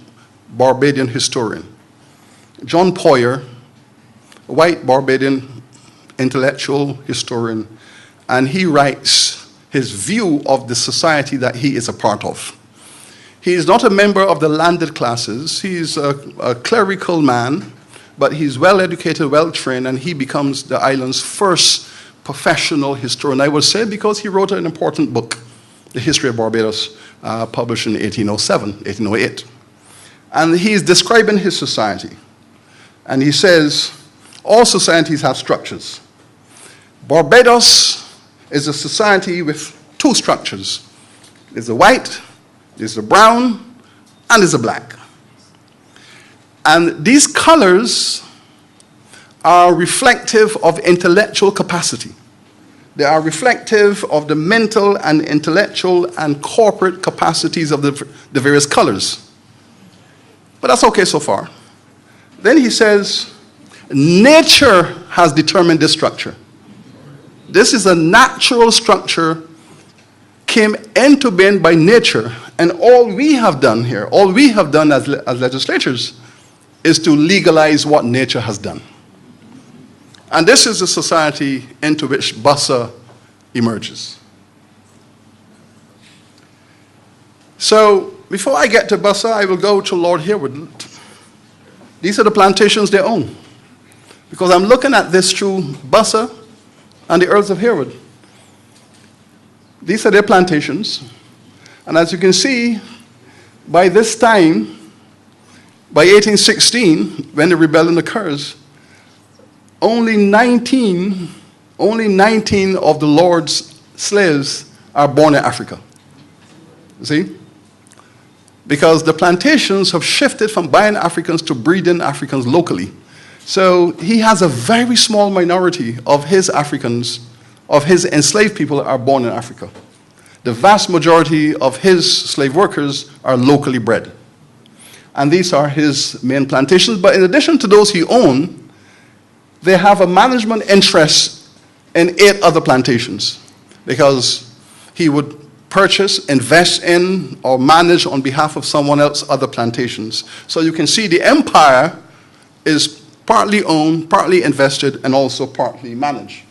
Barbadian historian, John Poyer, a white Barbadian intellectual historian, and he writes his view of the society that he is a part of. He is not a member of the landed classes. He's a clerical man, but he's well-educated, well-trained, and he becomes the island's first professional historian. I would say because he wrote an important book, The History of Barbados, published in 1807, 1808. And he's describing his society. And he says, all societies have structures. Barbados is a society with two structures. There's a white, there's a brown, and there's a black. And these colors are reflective of intellectual capacity. They are reflective of the mental and intellectual and corporate capacities of the various colors. But that's okay so far. Then he says, nature has determined this structure. This is a natural structure, came into being by nature, and all we have done here, all we have done as legislators, is to legalize what nature has done. And this is the society into which Bussa emerges. So, before I get to Bussa, I will go to Lord Harewood. These are the plantations they own. Because I'm looking at this through Bussa and the Earls of Harewood. These are their plantations. And as you can see, by this time, by 1816, when the rebellion occurs, only 19 of the Lord's slaves are born in Africa. You see? Because the plantations have shifted from buying Africans to breeding Africans locally. So he has a very small minority of his Africans, of his enslaved people, are born in Africa. The vast majority of his slave workers are locally bred. And these are his main plantations. But in addition to those he owned, they have a management interest in 8 other plantations, because he would purchase, invest in, or manage on behalf of someone else other plantations. So you can see the empire is partly owned, partly invested, and also partly managed.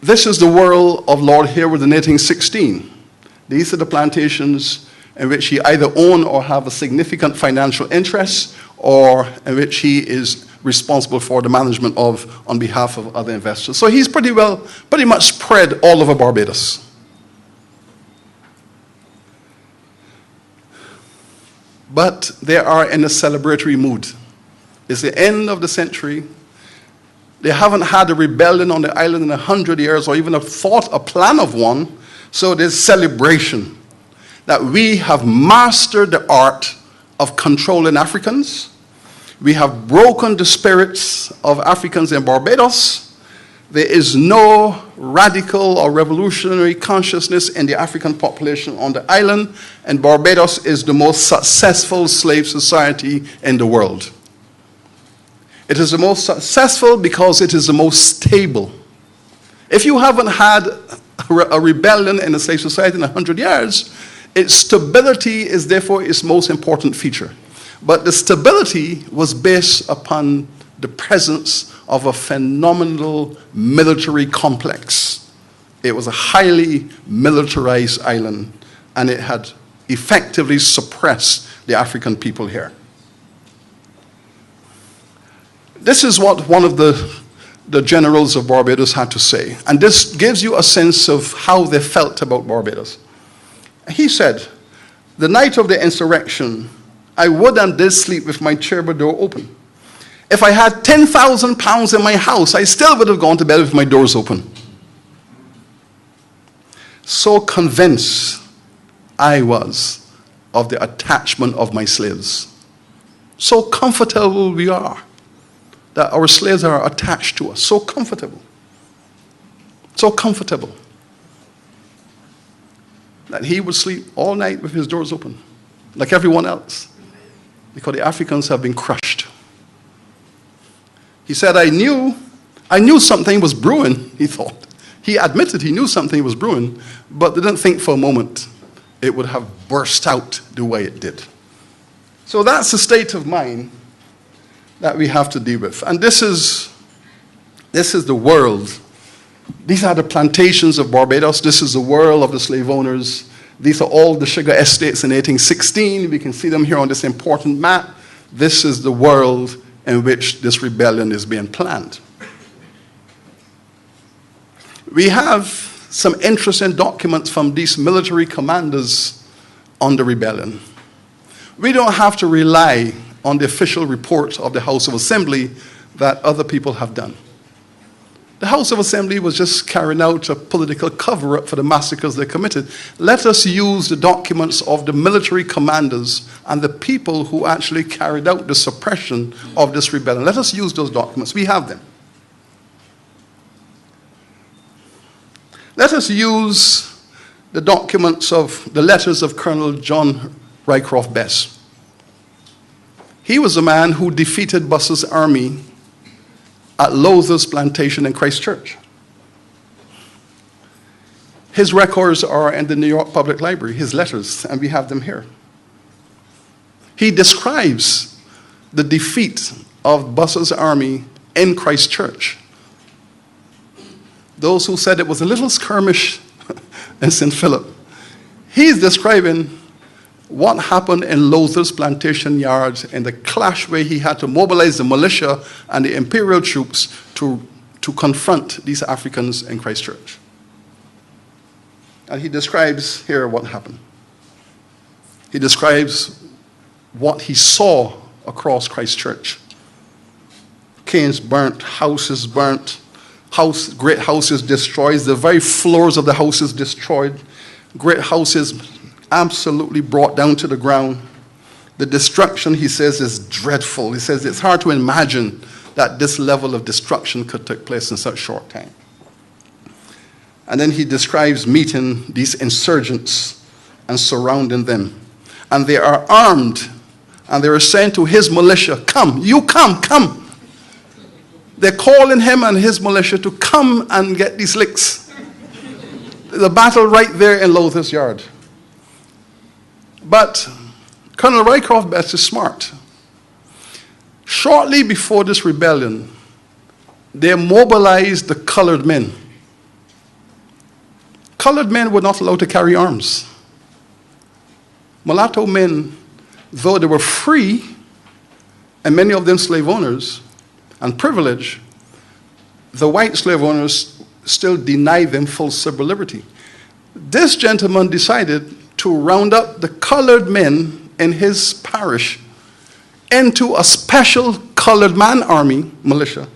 This is the world of Lord Harewood in 1816. These are the plantations in which he either own or have a significant financial interest, or in which he is responsible for the management of on behalf of other investors. So he's pretty much spread all over Barbados. But they are in a celebratory mood. It's the end of the century. They haven't had a rebellion on the island in 100 years, or even a thought, a plan of one. So there's celebration that we have mastered the art of controlling Africans. We have broken the spirits of Africans in Barbados. There is no radical or revolutionary consciousness in the African population on the island, and Barbados is the most successful slave society in the world. It is the most successful because it is the most stable. If you haven't had a rebellion in a slave society in 100 years, its stability is therefore its most important feature. But the stability was based upon the presence of a phenomenal military complex. It was a highly militarized island, and it had effectively suppressed the African people here. This is what one of the generals of Barbados had to say, and this gives you a sense of how they felt about Barbados. He said, "The night of the insurrection, I would and did sleep with my chamber door open. If I had 10,000 pounds in my house, I still would have gone to bed with my doors open. So convinced I was of the attachment of my slaves. So comfortable we are that our slaves are attached to us. So comfortable. So comfortable that he would sleep all night with his doors open, like everyone else, because the Africans have been crushed." He said, "I knew I knew something was brewing, he thought. He admitted he knew something was brewing, but didn't think for a moment it would have burst out the way it did. So that's the state of mind that we have to deal with. And this is the world. These are the plantations of Barbados. This is the world of the slave owners. These are all the sugar estates in 1816. We can see them here on this important map. This is the world in which this rebellion is being planned. We have some interesting documents from these military commanders on the rebellion. We don't have to rely on the official report of the House of Assembly that other people have done. The House of Assembly was just carrying out a political cover-up for the massacres they committed. Let us use the documents of the military commanders and the people who actually carried out the suppression of this rebellion. Let us use those documents. We have them. Let us use the documents of the letters of Colonel John Rycroft Best. He was a man who defeated Bussa's army at Lowther's Plantation in Christchurch. His records are in the New York Public Library, his letters, and we have them here. He describes the defeat of Bussa's army in Christchurch. Those who said it was a little skirmish in St. Philip. He's describing what happened in Lowther's plantation yard in the clash where he had to mobilize the militia and the imperial troops to confront these Africans in Christchurch. And he describes here what happened. He describes what he saw across Christchurch. Canes burnt, houses burnt, great houses destroyed, the very floors of the houses destroyed, great houses absolutely brought down to the ground. The destruction, he says, is dreadful. He says it's hard to imagine that this level of destruction could take place in such short time. And then he describes meeting these insurgents and surrounding them. And they are armed, and they are saying to his militia, come, you come. They're calling him and his militia to come and get these licks. The battle right there in Lowther's yard. But Colonel Rycroft Best is smart. Shortly before this rebellion, they mobilized the colored men. Colored men were not allowed to carry arms. Mulatto men, though they were free, and many of them slave owners and privileged, the white slave owners still denied them full civil liberty. This gentleman decided to round up the colored men in his parish into a special colored man army, militia,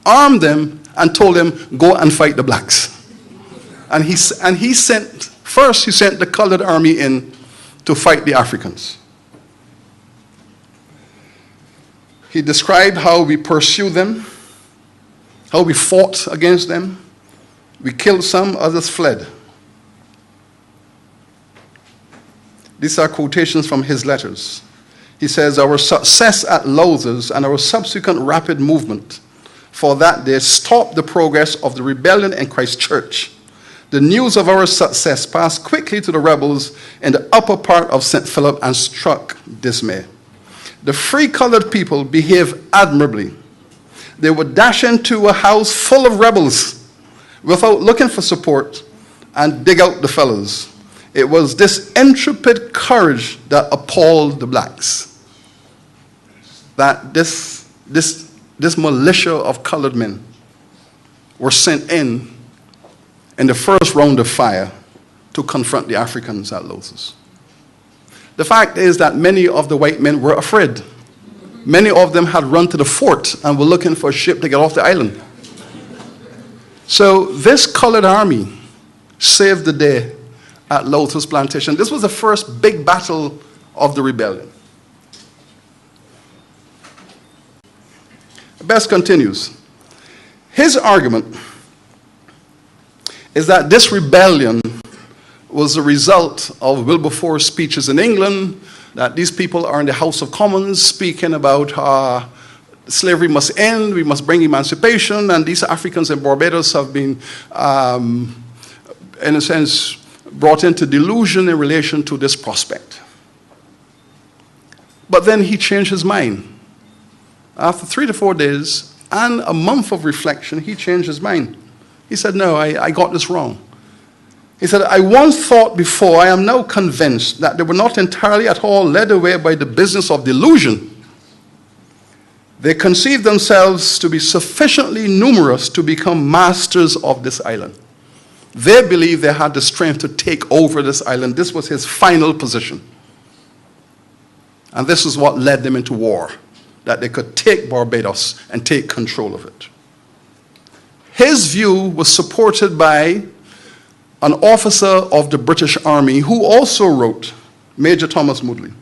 armed them and told them, go and fight the blacks. And he sent the colored army in to fight the Africans. He described how we pursued them, how we fought against them. We killed some, others fled. These are quotations from his letters. He says, our success at Lowther's and our subsequent rapid movement for that day stopped the progress of the rebellion in Christchurch. The news of our success passed quickly to the rebels in the upper part of St. Philip and struck dismay. The free colored people behaved admirably. They would dash into a house full of rebels without looking for support and dig out the fellows. It was this intrepid courage that appalled the blacks. That this militia of colored men were sent in the first round of fire to confront the Africans at Lowther's. The fact is that many of the white men were afraid. Many of them had run to the fort and were looking for a ship to get off the island. So this colored army saved the day at Lowther's Plantation. This was the first big battle of the rebellion. Best continues. His argument is that this rebellion was a result of Wilberforce's speeches in England, that these people are in the House of Commons speaking about Slavery must end, we must bring emancipation, and these Africans in Barbados have been, in a sense, brought into delusion in relation to this prospect. But then he changed his mind. After 3 to 4 days and a month of reflection, he changed his mind. He said, no, I got this wrong. He said, I once thought before, I am now convinced that they were not entirely at all led away by the business of delusion. They conceived themselves to be sufficiently numerous to become masters of this island. They believed they had the strength to take over this island. This was his final position. And this is what led them into war, that they could take Barbados and take control of it. His view was supported by an officer of the British Army who also wrote, Major Thomas Moodley,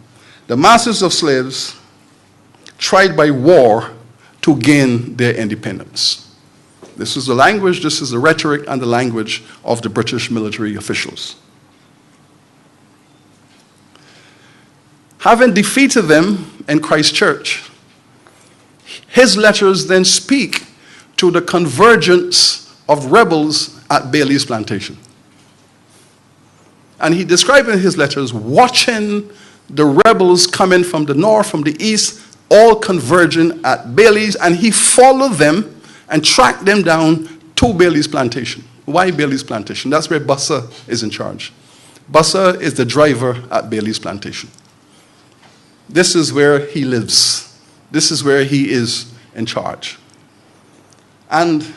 the masses of slaves tried by war to gain their independence. This is the language, this is the rhetoric and the language of the British military officials. Having defeated them in Christchurch, his letters then speak to the convergence of rebels at Bailey's Plantation. And he described in his letters watching the rebels coming from the north, from the east, all converging at Bailey's, and he followed them and tracked them down to Bailey's Plantation. Why Bailey's Plantation? That's where Bussa is in charge. Bussa is the driver at Bailey's Plantation. This is where he lives. This is where he is in charge. And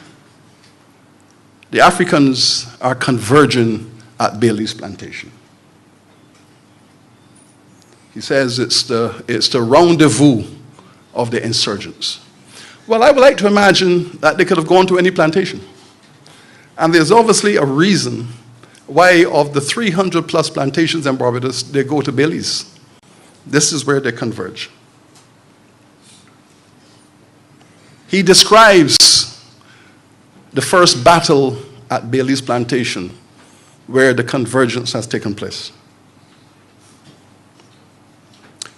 the Africans are converging at Bailey's Plantation. He says it's the rendezvous of the insurgents. Well, I would like to imagine that they could have gone to any plantation. And there's obviously a reason why of the 300 plus plantations in Barbados, they go to Bailey's. This is where they converge. He describes the first battle at Bailey's Plantation where the convergence has taken place.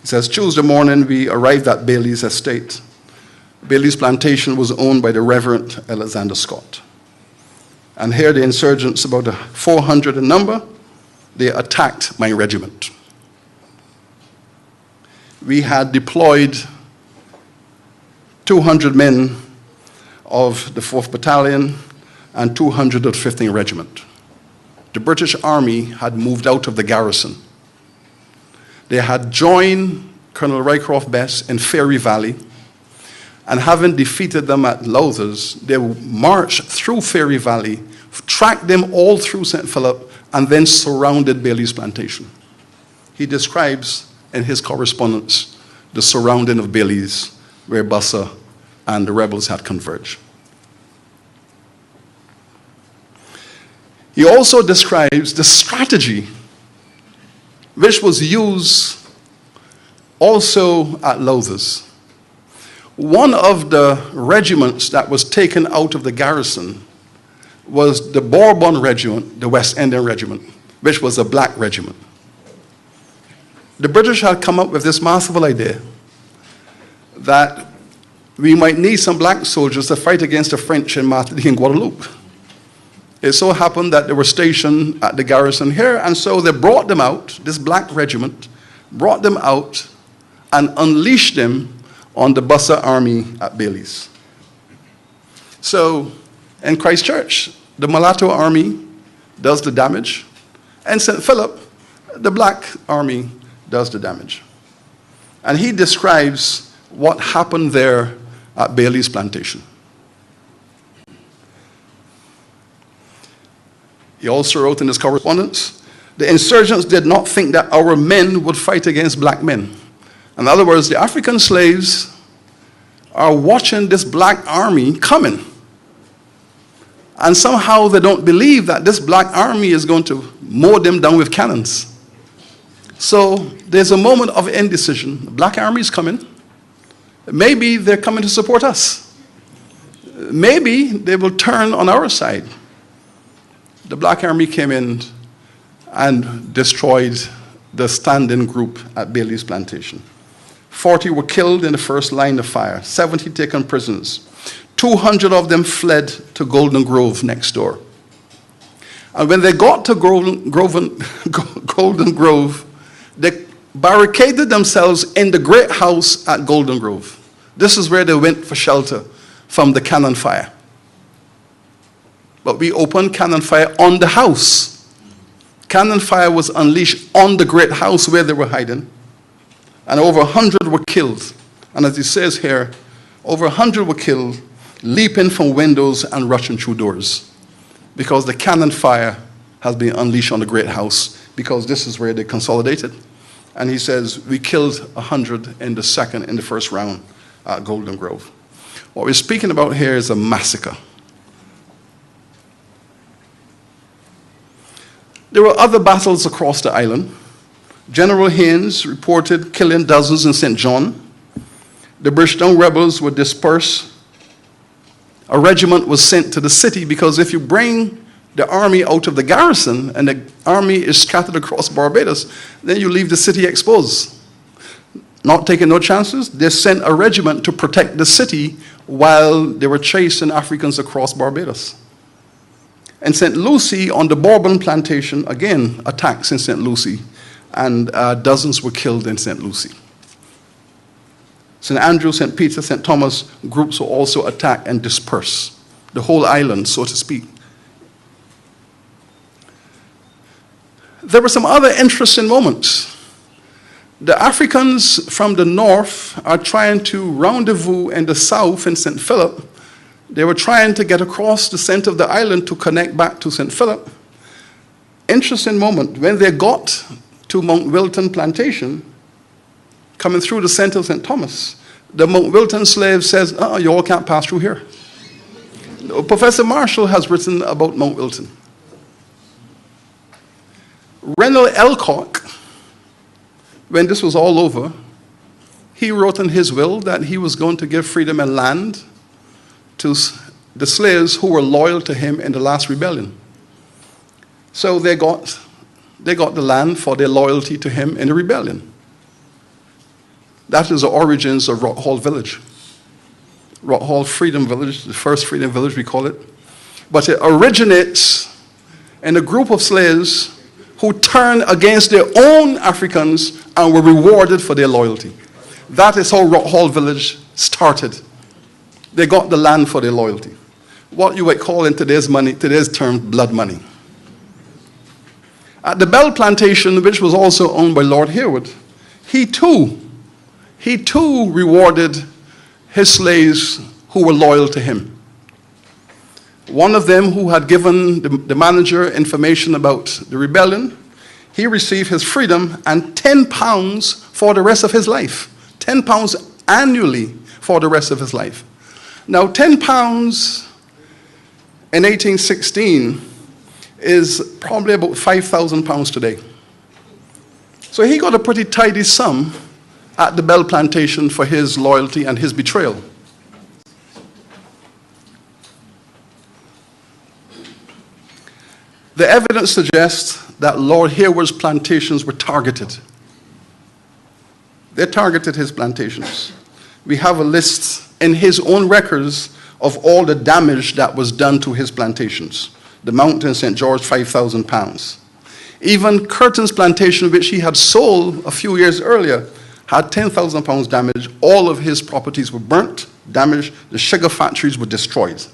He says, Tuesday morning we arrived at Bailey's estate. Bailey's Plantation was owned by the Reverend Alexander Scott. And here the insurgents, about 400 in number, they attacked my regiment. We had deployed 200 men of the 4th Battalion and 200 of the 15th Regiment. The British Army had moved out of the garrison. They had joined Colonel Rycroft Best in Fairy Valley, and having defeated them at Lowthers, they marched through Fairy Valley, tracked them all through St. Philip, and then surrounded Bailey's Plantation. He describes in his correspondence the surrounding of Bailey's, where Bussa and the rebels had converged. He also describes the strategy which was used also at Lowthers. One of the regiments that was taken out of the garrison was the Bourbon Regiment, the West Indian Regiment, which was a black regiment. The British had come up with this masterful idea that we might need some black soldiers to fight against the French in Martinique and Guadeloupe. It so happened that they were stationed at the garrison here, and so they brought them out, this black regiment, brought them out and unleashed them on the Bussa army at Bailey's. So in Christchurch, the mulatto army does the damage, and St. Philip, the black army does the damage. And he describes what happened there at Bailey's Plantation. He also wrote in his correspondence, the insurgents did not think that our men would fight against black men. In other words, the African slaves are watching this black army coming. And somehow they don't believe that this black army is going to mow them down with cannons. So there's a moment of indecision. The black army is coming. Maybe they're coming to support us. Maybe they will turn on our side. The black army came in and destroyed the standing group at Bailey's Plantation. 40 were killed in the first line of fire. 70 taken prisoners. 200 of them fled to Golden Grove next door. And when they got to Golden Grove, they barricaded themselves in the great house at Golden Grove. This is where they went for shelter from the cannon fire. But we opened cannon fire on the house. Cannon fire was unleashed on the great house where they were hiding. And over 100 were killed. And as it says here, over 100 were killed, leaping from windows and rushing through doors. Because the cannon fire has been unleashed on the great house, because this is where they consolidated. And he says, we killed 100 in the first round at Golden Grove. What we're speaking about here is a massacre. There were other battles across the island. General Haynes reported killing dozens in St. John. The Bridgetown rebels were dispersed. A regiment was sent to the city, because if you bring the army out of the garrison and the army is scattered across Barbados, then you leave the city exposed. Not taking no chances, they sent a regiment to protect the city while they were chasing Africans across Barbados. And St. Lucie, on the Bourbon Plantation, again, attacks in St. Lucie, and dozens were killed in St. Lucie. St. Andrew, St. Peter, St. Thomas, groups were also attacked and dispersed. The whole island, so to speak. There were some other interesting moments. The Africans from the north are trying to rendezvous in the south in St. Philip. They were trying to get across the center of the island to connect back to St. Philip. Interesting moment. When they got to Mount Wilton Plantation, coming through the center of St. Thomas, the Mount Wilton slave says, you all can't pass through here. Professor Marshall has written about Mount Wilton. Reynold Elcock, when this was all over, he wrote in his will that he was going to give freedom and land to the slaves who were loyal to him in the last rebellion. So they got the land for their loyalty to him in the rebellion. That is the origins of Rock Hall Village. Rock Hall Freedom Village, the first freedom village we call it. But it originates in a group of slaves who turned against their own Africans and were rewarded for their loyalty. That is how Rock Hall Village started. They got the land for their loyalty. What you would call in today's term, blood money. At the Bell Plantation, which was also owned by Lord Harewood, he too rewarded his slaves who were loyal to him. One of them, who had given the manager information about the rebellion, he received his freedom and £10 for the rest of his life. £10 annually for the rest of his life. Now, £10 in 1816 is probably about £5,000 today. So he got a pretty tidy sum at the Bell Plantation for his loyalty and his betrayal. The evidence suggests that Lord Harewood's plantations were targeted. They targeted his plantations. We have a list in his own records of all the damage that was done to his plantations. The Mountain St. George, £5,000. Even Curtin's plantation, which he had sold a few years earlier, had £10,000 damage. All of his properties were burnt, damaged. The sugar factories were destroyed.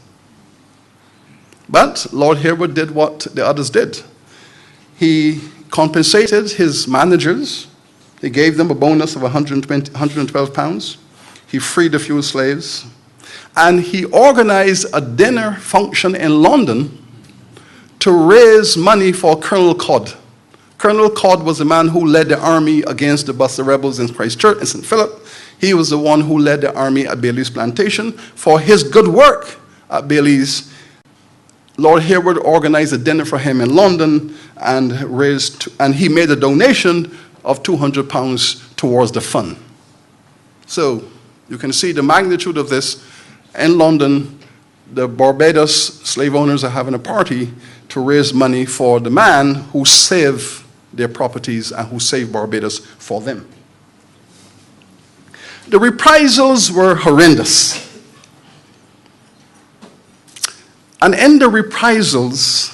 But Lord Harewood did what the others did. He compensated his managers. He gave them a bonus of £112. He freed a few slaves. And he organized a dinner function in London to raise money for Colonel Codd. Colonel Codd was the man who led the army against the Bussa rebels in Christchurch and St. Philip. He was the one who led the army at Bailey's Plantation. For his good work at Bailey's, Lord Harewood organized a dinner for him in London and he made a donation of £200 towards the fund. So you can see the magnitude of this. In London, the Barbados slave owners are having a party to raise money for the man who saved their properties and who saved Barbados for them. The reprisals were horrendous. And in the reprisals,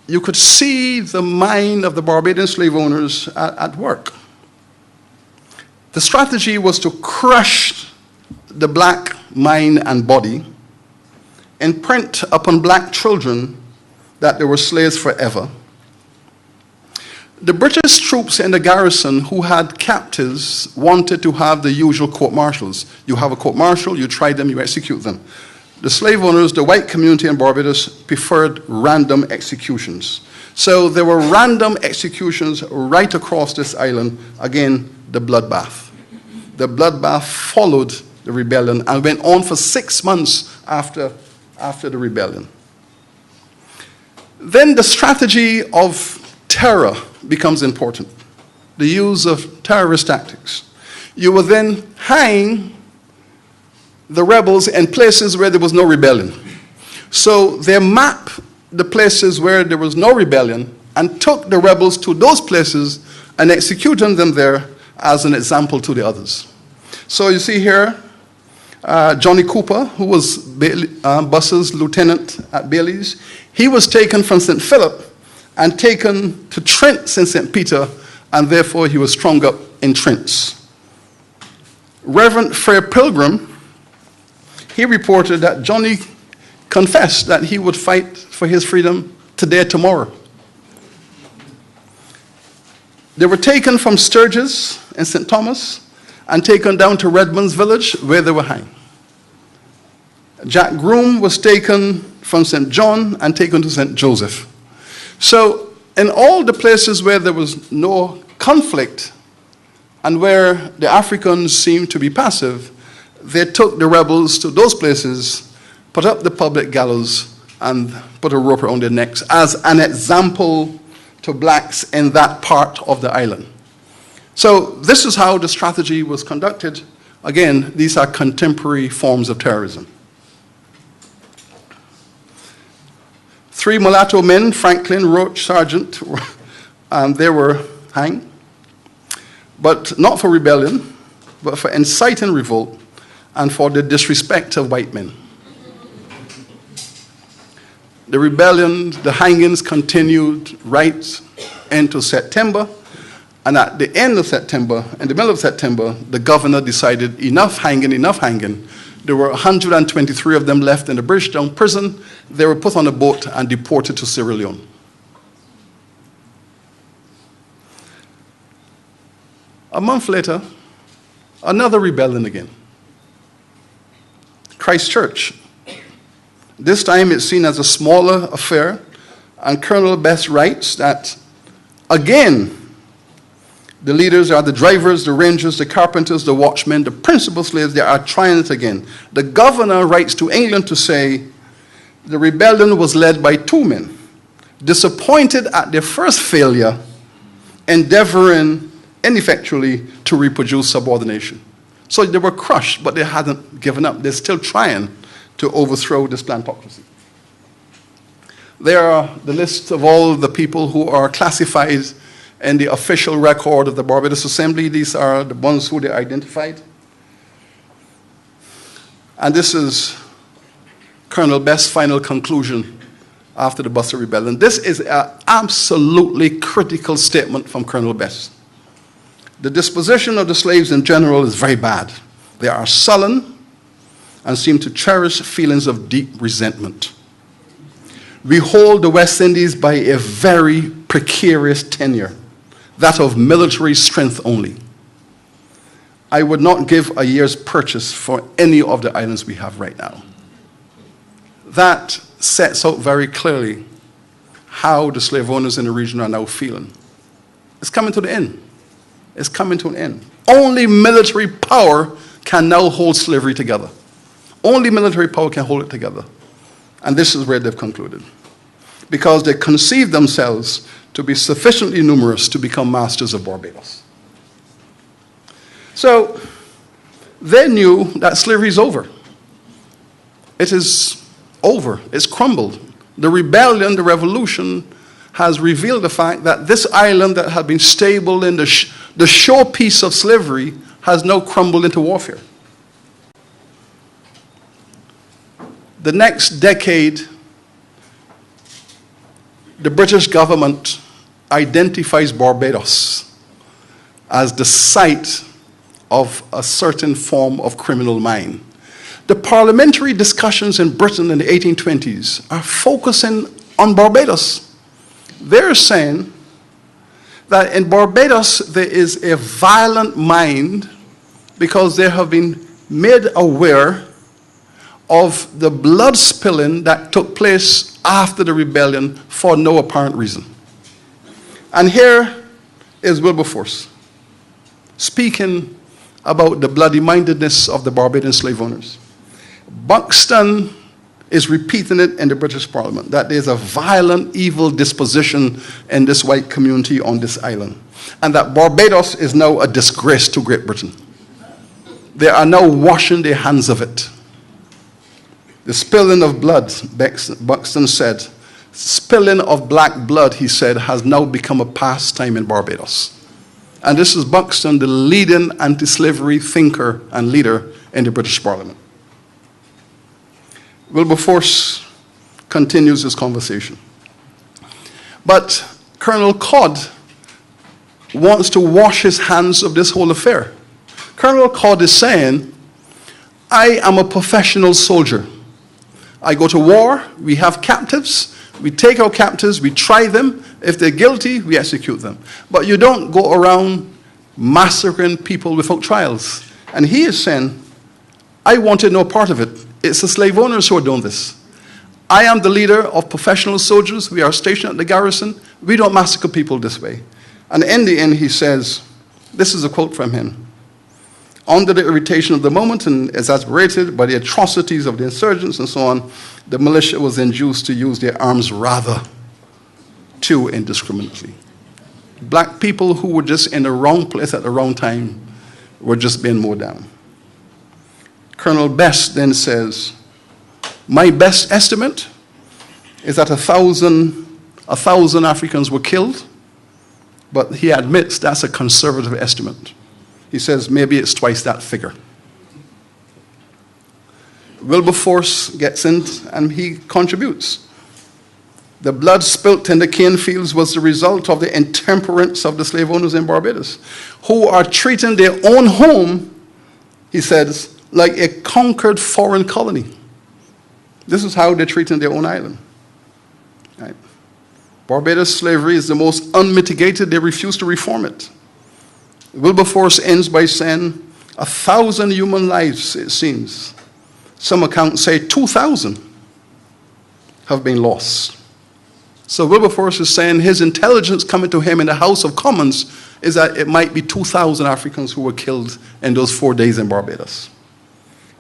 you could see the mind of the Barbadian slave owners at work. The strategy was to crush the black mind and body, imprint upon black children that they were slaves forever. The British troops in the garrison who had captives wanted to have the usual court-martials. You have a court-martial, you try them, you execute them. The slave owners, the white community in Barbados, preferred random executions. So there were random executions right across this island. Again, the bloodbath. The bloodbath followed the rebellion and went on for 6 months after the rebellion. Then the strategy of terror becomes important. The use of terrorist tactics. You will then hang the rebels in places where there was no rebellion. So they map the places where there was no rebellion and took the rebels to those places and executed them there as an example to the others. So you see here, Johnny Cooper, who was Bussa's lieutenant at Bailey's, he was taken from St. Philip and taken to Trent in St. Peter, and therefore he was strung up in Trents. Reverend Frere Pilgrim, he reported that Johnny confessed that he would fight for his freedom today, tomorrow. They were taken from Sturgis in St. Thomas and taken down to Redmond's village where they were hanged. Jack Groom was taken from St. John and taken to St. Joseph. So in all the places where there was no conflict and where the Africans seemed to be passive, they took the rebels to those places, put up the public gallows, and put a rope around their necks as an example to blacks in that part of the island. So this is how the strategy was conducted. Again, these are contemporary forms of terrorism. 3 mulatto men, Franklin, Roach, Sargent, they were hanged, but not for rebellion, but for inciting revolt and for the disrespect of white men. The rebellion, the hangings continued right into September, and at the end of September, in the middle of September, the governor decided enough hanging, enough hanging. There were 123 of them left in the Bridgetown prison. They were put on a boat and deported to Sierra Leone. A month later, another rebellion again. Christchurch. This time it's seen as a smaller affair, and Colonel Best writes that, again, the leaders are the drivers, the rangers, the carpenters, the watchmen, the principal slaves. They are trying it again. The governor writes to England to say the rebellion was led by 2 men, disappointed at their first failure, endeavoring ineffectually to reproduce subordination. So they were crushed, but they hadn't given up. They're still trying to overthrow this plantocracy. There are the list of all the people who are classified in the official record of the Barbados Assembly. These are the ones who they identified. And this is Colonel Best's final conclusion after the Bussa Rebellion. This is an absolutely critical statement from Colonel Best. The disposition of the slaves in general is very bad. They are sullen and seem to cherish feelings of deep resentment. We hold the West Indies by a very precarious tenure, that of military strength only. I would not give a year's purchase for any of the islands we have right now. That sets out very clearly how the slave owners in the region are now feeling. It's coming to the end. It's coming to an end. Only military power can now hold slavery together. Only military power can hold it together. And this is where they've concluded. Because they conceive themselves to be sufficiently numerous to become masters of Barbados. So they knew that slavery is over. It is over. It's crumbled. The rebellion, the revolution, has revealed the fact that this island that had been stable in the showpiece of slavery has now crumbled into warfare. The next decade, the British government identifies Barbados as the site of a certain form of criminal mine. The parliamentary discussions in Britain in the 1820s are focusing on Barbados. They're saying that in Barbados there is a violent mind because they have been made aware of the blood spilling that took place after the rebellion for no apparent reason. And here is Wilberforce speaking about the bloody mindedness of the Barbadian slave owners. Buxton is repeating it in the British Parliament, that there's a violent, evil disposition in this white community on this island, and that Barbados is now a disgrace to Great Britain. They are now washing their hands of it. The spilling of blood, Buxton said, spilling of black blood, he said, has now become a pastime in Barbados. And this is Buxton, the leading anti-slavery thinker and leader in the British Parliament. Wilberforce continues his conversation. But Colonel Codd wants to wash his hands of this whole affair. Colonel Codd is saying, I am a professional soldier. I go to war, we have captives, we take our captives, we try them. If they're guilty, we execute them. But you don't go around massacring people without trials. And he is saying, I wanted no part of it. It's the slave owners who are doing this. I am the leader of professional soldiers. We are stationed at the garrison. We don't massacre people this way. And in the end, he says, this is a quote from him. Under the irritation of the moment and exasperated by the atrocities of the insurgents and so on, the militia was induced to use their arms rather too indiscriminately. Black people who were just in the wrong place at the wrong time were just being mowed down. Colonel Best then says, my best estimate is that 1,000 Africans were killed, but he admits that's a conservative estimate. He says maybe it's twice that figure. Wilberforce gets in and he contributes. The blood spilt in the cane fields was the result of the intemperance of the slave owners in Barbados, who are treating their own home, he says, like a conquered foreign colony. This is how they're treating their own island. Right? Barbados slavery is the most unmitigated. They refuse to reform it. Wilberforce ends by saying, 1,000 human lives, it seems. Some accounts say 2,000 have been lost. So Wilberforce is saying his intelligence coming to him in the House of Commons is that it might be 2,000 Africans who were killed in those 4 days in Barbados.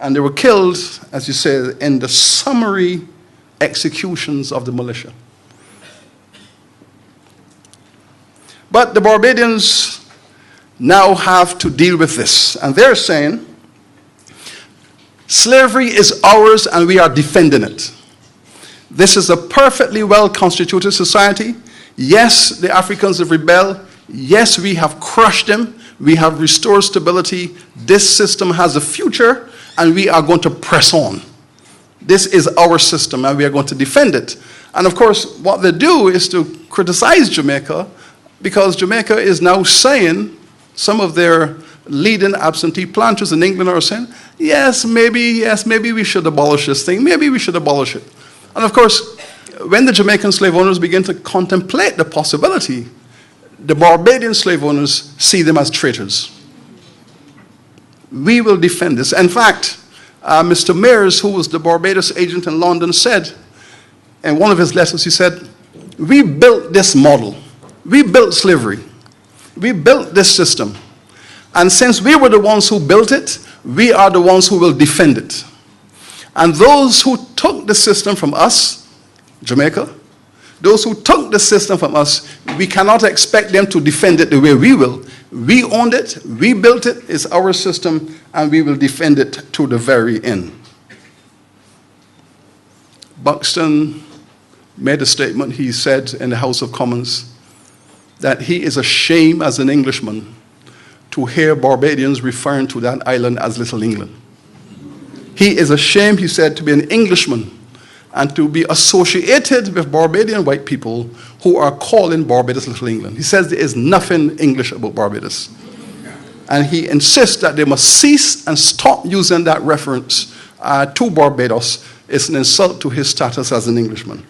And they were killed, as you said, in the summary executions of the militia. But the Barbadians now have to deal with this. And they're saying, slavery is ours and we are defending it. This is a perfectly well-constituted society. Yes, the Africans have rebelled. Yes, we have crushed them. We have restored stability. This system has a future, and we are going to press on. This is our system, and we are going to defend it. And of course, what they do is to criticize Jamaica, because Jamaica is now saying, some of their leading absentee planters in England are saying, yes, maybe we should abolish this thing. Maybe we should abolish it. And of course, when the Jamaican slave owners begin to contemplate the possibility, the Barbadian slave owners see them as traitors. We will defend this. In fact, Mr. Mears, who was the Barbados agent in London, said, in one of his letters, he said, we built this model. We built slavery. We built this system. And since we were the ones who built it, we are the ones who will defend it. And those who took the system from us, Jamaica, those who took the system from us, we cannot expect them to defend it the way we will. We owned it, we built it, it's our system, and we will defend it to the very end. Buxton made a statement, he said in the House of Commons, that he is ashamed as an Englishman to hear Barbadians referring to that island as Little England. He is ashamed, he said, to be an Englishman and to be associated with Barbadian white people who are calling Barbados Little England. He says there is nothing English about Barbados. And he insists that they must cease and stop using that reference to Barbados. It's an insult to his status as an Englishman.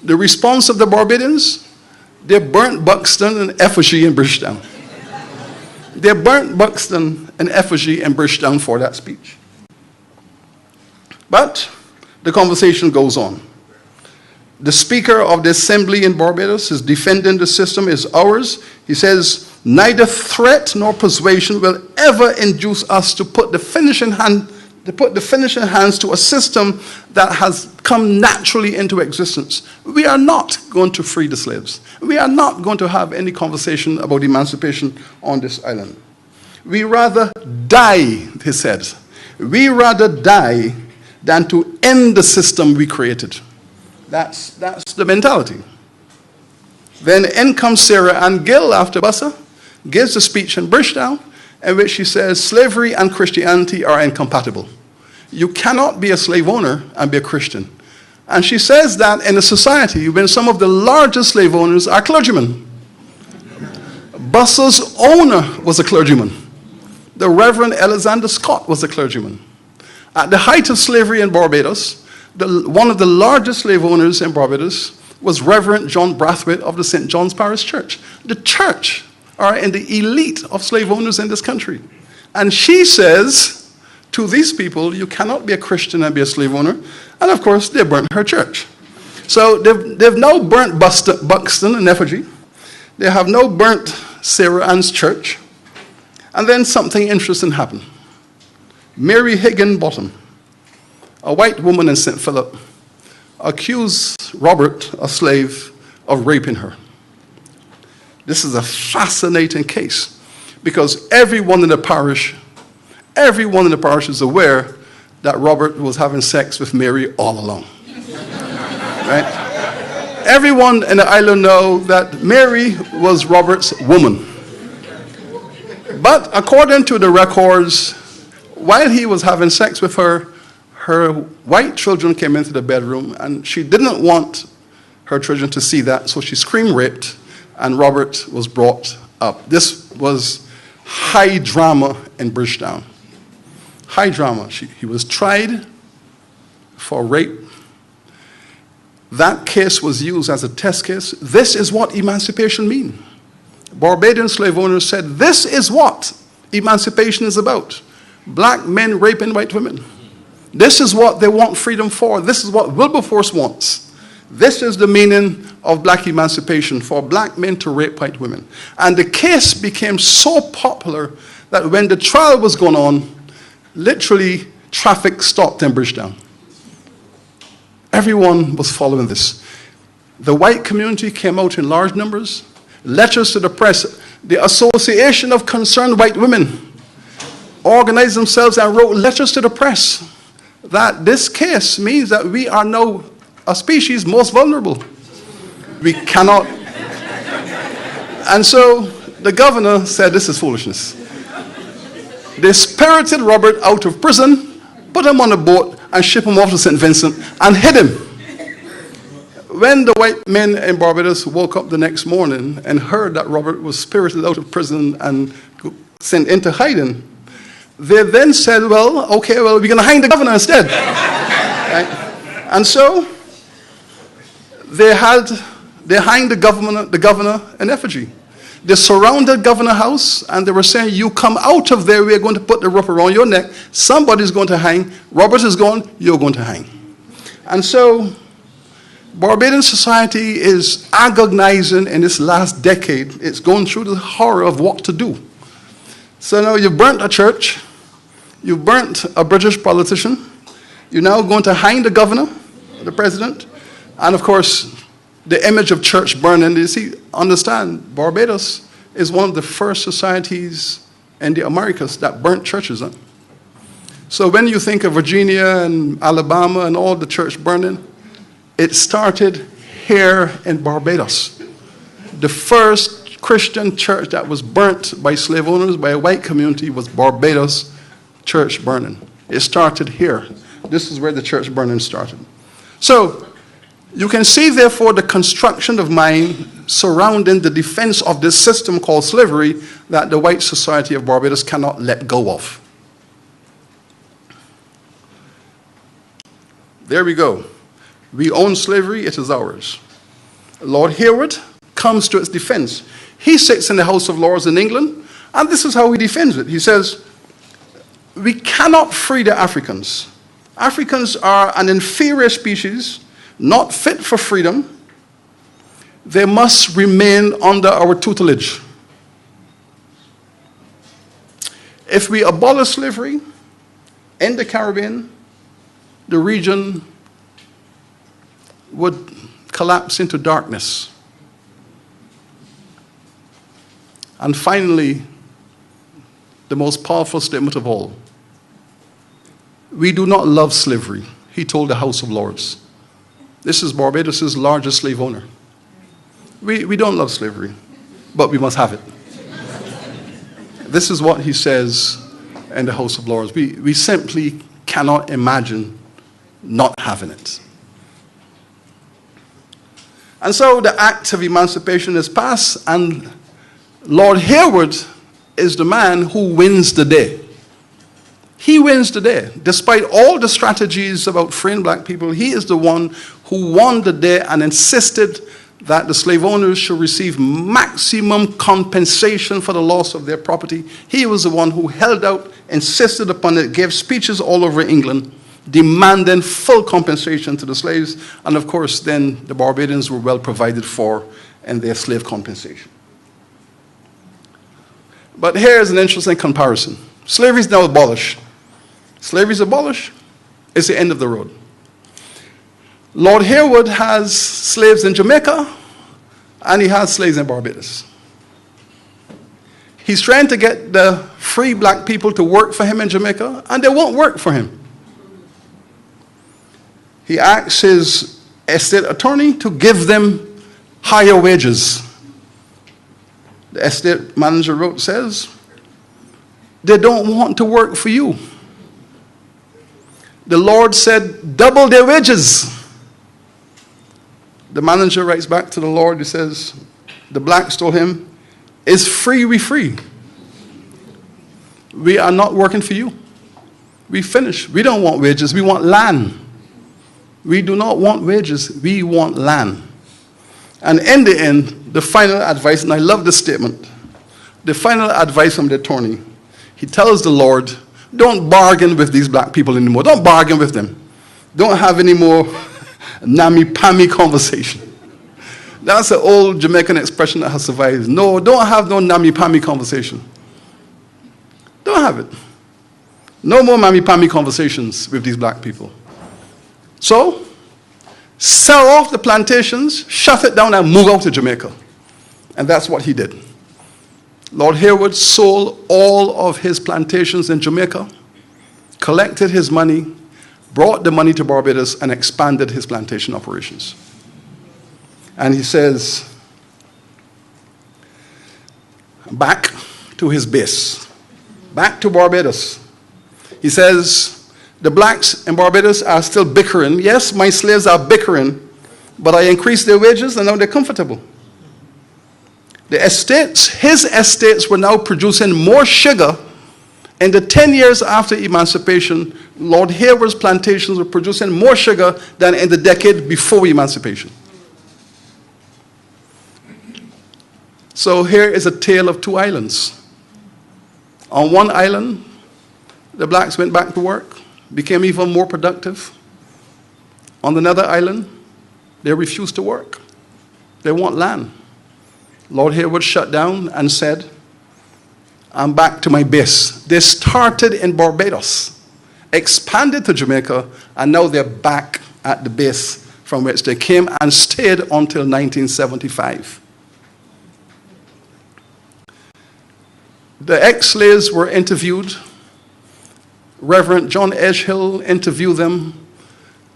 The response of the Barbadians, they burnt Buxton and effigy in Bridgetown. They burnt Buxton and effigy in Bridgetown for that speech. But the conversation goes on. The Speaker of the Assembly in Barbados is defending the system is ours. He says, neither threat nor persuasion will ever induce us to put the finishing hands to a system that has come naturally into existence. We are not going to free the slaves. We are not going to have any conversation about emancipation on this island. We rather die, he said. We rather die than to end the system we created. That's the mentality. Then in comes Sarah Ann Gill after Bussa, gives a speech in Bridgetown in which she says slavery and Christianity are incompatible. You cannot be a slave owner and be a Christian. And she says that in a society when some of the largest slave owners are clergymen. Bussa's owner was a clergyman. The Reverend Alexander Scott was a clergyman. At the height of slavery in Barbados, one of the largest slave owners in Barbados was Reverend John Brathwaite of the St. John's Parish Church. The church are in the elite of slave owners in this country. And she says to these people, you cannot be a Christian and be a slave owner. And of course, they burnt her church. So they've now burnt Buxton in effigy. They have now burnt Sarah Ann's church. And then something interesting happened. Mary Higginbottom, a white woman in St. Philip, accused Robert, a slave, of raping her. This is a fascinating case because everyone in the parish is aware that Robert was having sex with Mary all along. Right? Everyone in the island know that Mary was Robert's woman. But according to the records, while he was having sex with her, her white children came into the bedroom and she didn't want her children to see that, so she screamed raped and Robert was brought up. This was high drama in Bridgetown. High drama. He was tried for rape. That case was used as a test case. This is what emancipation means. Barbadian slave owners said, this is what emancipation is about. Black men raping white women. This is what they want freedom for. This is what Wilberforce wants. This is the meaning of black emancipation, for black men to rape white women. And the case became so popular that when the trial was going on, literally traffic stopped in Bridgetown. Everyone was following this. The white community came out in large numbers. Letters to the press. The Association of Concerned White Women organized themselves and wrote letters to the press that this case means that we are now a species most vulnerable. We cannot. And so the governor said, this is foolishness. They spirited Robert out of prison, put him on a boat, and shipped him off to St. Vincent and hid him. When the white men in Barbados woke up the next morning and heard that Robert was spirited out of prison and sent into hiding, they then said, well, okay, well, we're going to hang the governor instead. Right? And so they hanged the governor in effigy. They surrounded Governor House and they were saying, you come out of there, we're going to put the rope around your neck. Somebody's going to hang. Robert is gone, you're going to hang. And so Barbadian society is agonizing in this last decade. It's going through the horror of what to do. So now you've burnt a church, you've burnt a British politician, you're now going to hang the governor, the president, and of course, the image of church burning. You see, understand, Barbados is one of the first societies in the Americas that burnt churches. Huh? So when you think of Virginia and Alabama and all the church burning, it started here in Barbados. The first Christian church that was burnt by slave owners, by a white community, was Barbados church burning. It started here. This is where the church burning started. So, you can see, therefore, the construction of mind surrounding the defense of this system called slavery that the white society of Barbados cannot let go of. There we go. We own slavery, it is ours. Lord Harewood comes to its defense. He sits in the House of Lords in England, and this is how he defends it. He says, we cannot free the Africans. Africans are an inferior species, not fit for freedom. They must remain under our tutelage. If we abolish slavery in the Caribbean, the region would collapse into darkness. And finally, the most powerful statement of all, we do not love slavery, he told the House of Lords. This is Barbados' largest slave owner. We don't love slavery, but we must have it. This is what he says in the House of Lords. We simply cannot imagine not having it. And so the act of emancipation is passed, and Lord Harewood is the man who wins the day. He wins the day. Despite all the strategies about freeing black people, he is the one who won the day and insisted that the slave owners should receive maximum compensation for the loss of their property. He was the one who held out, insisted upon it, gave speeches all over England, demanding full compensation to the slaves. And of course, then the Barbadians were well provided for in their slave compensation. But here's an interesting comparison. Slavery is now abolished. Slavery is abolished. It's the end of the road. Lord Harewood has slaves in Jamaica, and he has slaves in Barbados. He's trying to get the free black people to work for him in Jamaica, and they won't work for him. He asks his estate attorney to give them higher wages. The estate manager says, they don't want to work for you. The Lord said, double their wages. The manager writes back to the Lord, he says, the blacks told him, is free we free? We are not working for you. We finished. We don't want wages, we want land. We do not want wages, we want land. And in the end, the final advice, and I love this statement, the final advice from the attorney, he tells the Lord, don't bargain with these black people anymore. Don't bargain with them. Don't have any more nammy-pammy conversation. That's an old Jamaican expression that has survived. No, don't have no nammy-pammy conversation. Don't have it. No more mammy-pammy conversations with these black people. So, sell off the plantations, shut it down, and move out to Jamaica. And that's what he did. Lord Harewood sold all of his plantations in Jamaica, collected his money, brought the money to Barbados, and expanded his plantation operations. And he says, back to his base, back to Barbados. He says, the blacks in Barbados are still bickering. Yes, my slaves are bickering, but I increased their wages and now they're comfortable. The estates, his estates were now producing more sugar. In the 10 years after emancipation, Lord Harewood's plantations were producing more sugar than in the decade before emancipation. So here is a tale of two islands. On one island, the blacks went back to work, became even more productive. On another island, they refused to work. They want land. Lord Harewood shut down and said, I'm back to my base. They started in Barbados, expanded to Jamaica, and now they're back at the base from which they came and stayed until 1975. The ex-slaves were interviewed. Reverend John Edgehill interviewed them,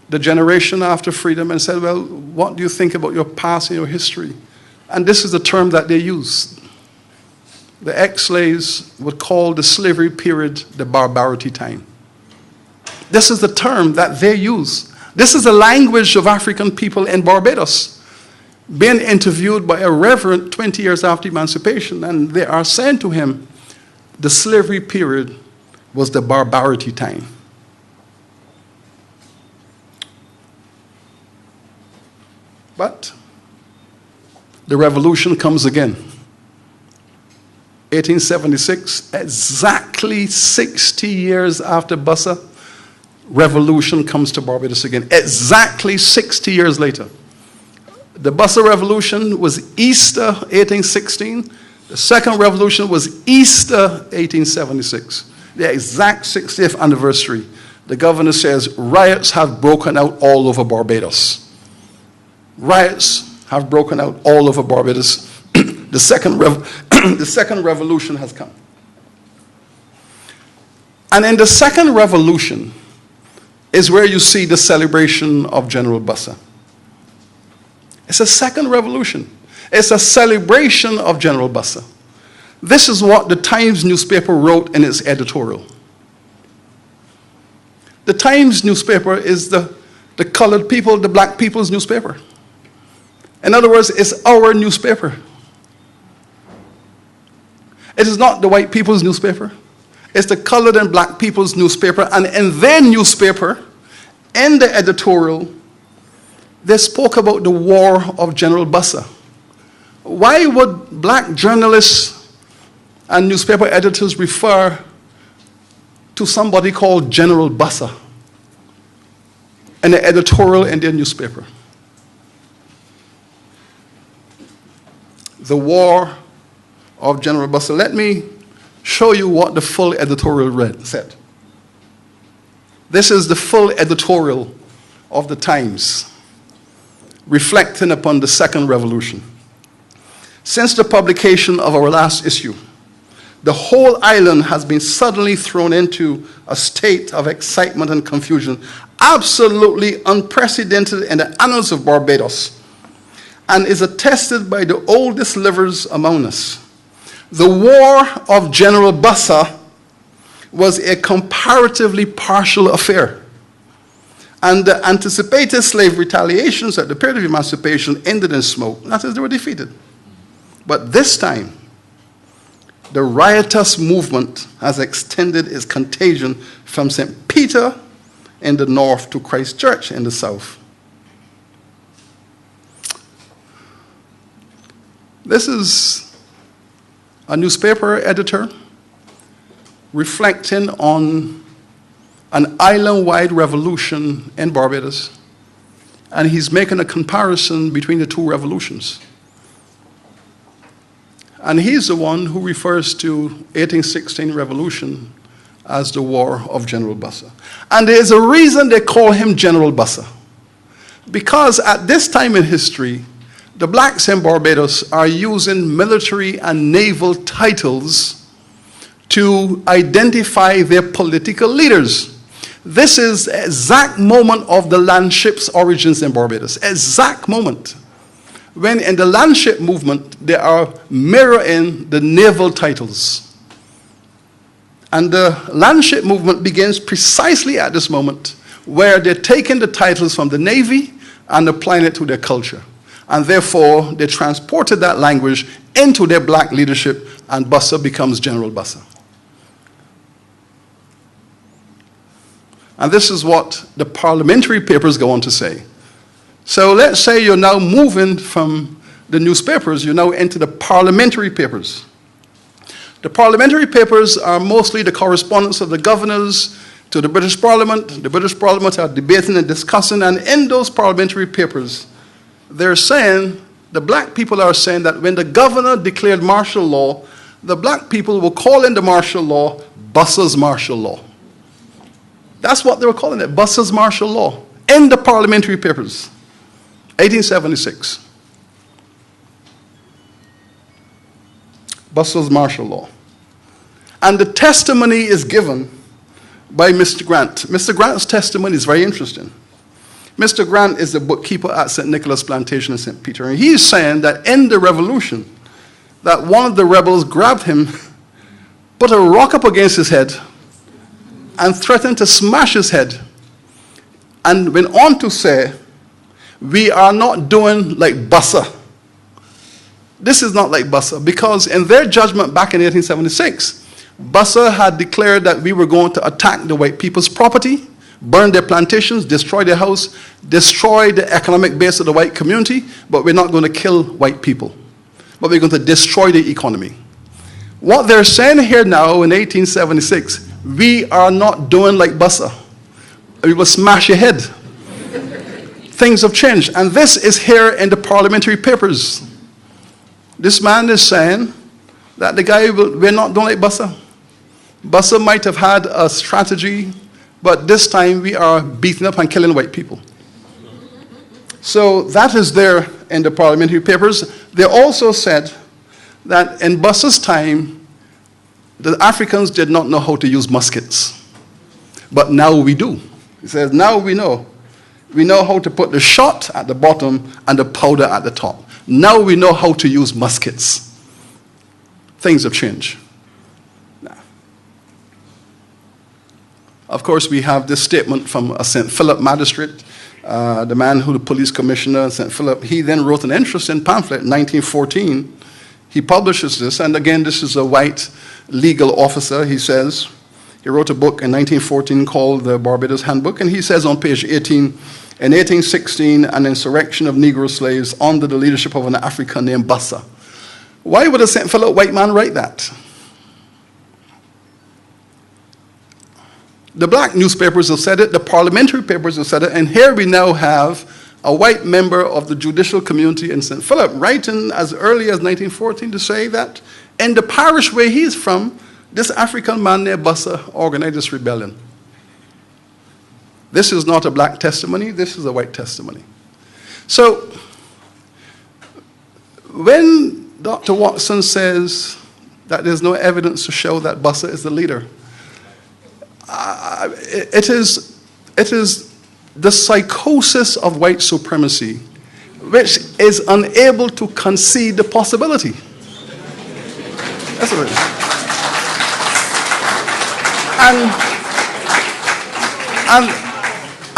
the generation after freedom, and said, well, what do you think about your past and your history? And this is the term that they use. the ex-slaves would call the slavery period the barbarity time. This is the term that they use. This is the language of African people in Barbados, being interviewed by a reverend 20 years after emancipation, and they are saying to him, the slavery period was the barbarity time. But the revolution comes again. 1876, exactly 60 years after Bussa, revolution comes to Barbados again. Exactly 60 years later. The Bussa Revolution was Easter 1816. The second revolution was Easter 1876. The exact 60th anniversary. The governor says riots have broken out all over Barbados. Riots have broken out all over Barbados. The second revolution has come. And in the second revolution is where you see the celebration of General Bussa. It's a second revolution. It's a celebration of General Bussa. This is what the Times newspaper wrote in its editorial. The Times newspaper is the colored people, the black people's newspaper. In other words, it's our newspaper. It is not the white people's newspaper. It's the colored and black people's newspaper. And in their newspaper, in the editorial, they spoke about the war of General Bussa. Why would black journalists and newspaper editors refer to somebody called General Bussa in the editorial in their newspaper? The war of General Bussa. Let me show you what the full editorial said. This is the full editorial of the Times, reflecting upon the second revolution. Since the publication of our last issue, the whole island has been suddenly thrown into a state of excitement and confusion, absolutely unprecedented in the annals of Barbados, and is attested by the oldest livers among us. The war of General Bussa was a comparatively partial affair, and the anticipated slave retaliations at the period of emancipation ended in smoke. That is, they were defeated. But this time, the riotous movement has extended its contagion from St. Peter in the north to Christchurch in the south. This is a newspaper editor reflecting on an island-wide revolution in Barbados, and he's making a comparison between the two revolutions. And he's the one who refers to 1816 revolution as the war of General Bussa. And there's a reason they call him General Bussa. Because at this time in history, the blacks in Barbados are using military and naval titles to identify their political leaders. This is the exact moment of the landship's origins in Barbados. Exact moment. When in the landship movement, they are mirroring the naval titles. And the landship movement begins precisely at this moment, where they're taking the titles from the Navy and applying it to their culture. And therefore, they transported that language into their black leadership, and Bussa becomes General Bussa. And this is what the parliamentary papers go on to say. So let's say you're now moving from the newspapers, you're now into the parliamentary papers. The parliamentary papers are mostly the correspondence of the governors to the British Parliament. The British Parliament are debating and discussing, and in those parliamentary papers, they're saying, the black people are saying that when the governor declared martial law, the black people will call in the martial law Bussa's martial law. That's what they were calling it, Bussa's martial law, in the parliamentary papers, 1876. Bussa's martial law. And the testimony is given by Mr. Grant. Mr. Grant's testimony is very interesting. Mr. Grant is the bookkeeper at St. Nicholas Plantation in St. Peter, and he is saying that in the revolution, that one of the rebels grabbed him, put a rock up against his head, and threatened to smash his head, and went on to say, "We are not doing like Bussa." This is not like Bussa, because in their judgment back in 1876, Bussa had declared that we were going to attack the white people's property, burn their plantations, destroy their house, destroy the economic base of the white community, but we're not going to kill white people. But we're going to destroy the economy. What they're saying here now in 1876, we are not doing like Bussa. We will smash your head. Things have changed. And this is here in the parliamentary papers. This man is saying that the guy, we're not doing like Bussa. Bussa might have had a strategy, but this time we are beating up and killing white people. So that is there in the parliamentary papers. They also said that in Bussa's time, the Africans did not know how to use muskets. But now we do. He says, now we know. We know how to put the shot at the bottom and the powder at the top. Now we know how to use muskets. Things have changed. Now, of course, we have this statement from a St. Philip magistrate, the man who the police commissioner, St. Philip. He then wrote an interesting pamphlet in 1914. He publishes this, and again, this is a white legal officer. He says, he wrote a book in 1914 called the Barbados Handbook, and he says on page 18, in 1816, an insurrection of Negro slaves under the leadership of an African named Bussa. Why would a St. Philip white man write that? The black newspapers have said it, the parliamentary papers have said it, and here we now have a white member of the judicial community in St. Philip writing as early as 1914 to say that in the parish where he's from, this African man named Bussa organized this rebellion. This is not a black testimony, this is a white testimony. So, when Dr. Watson says that there's no evidence to show that Bussa is the leader, it is the psychosis of white supremacy which is unable to concede the possibility. That's what it is.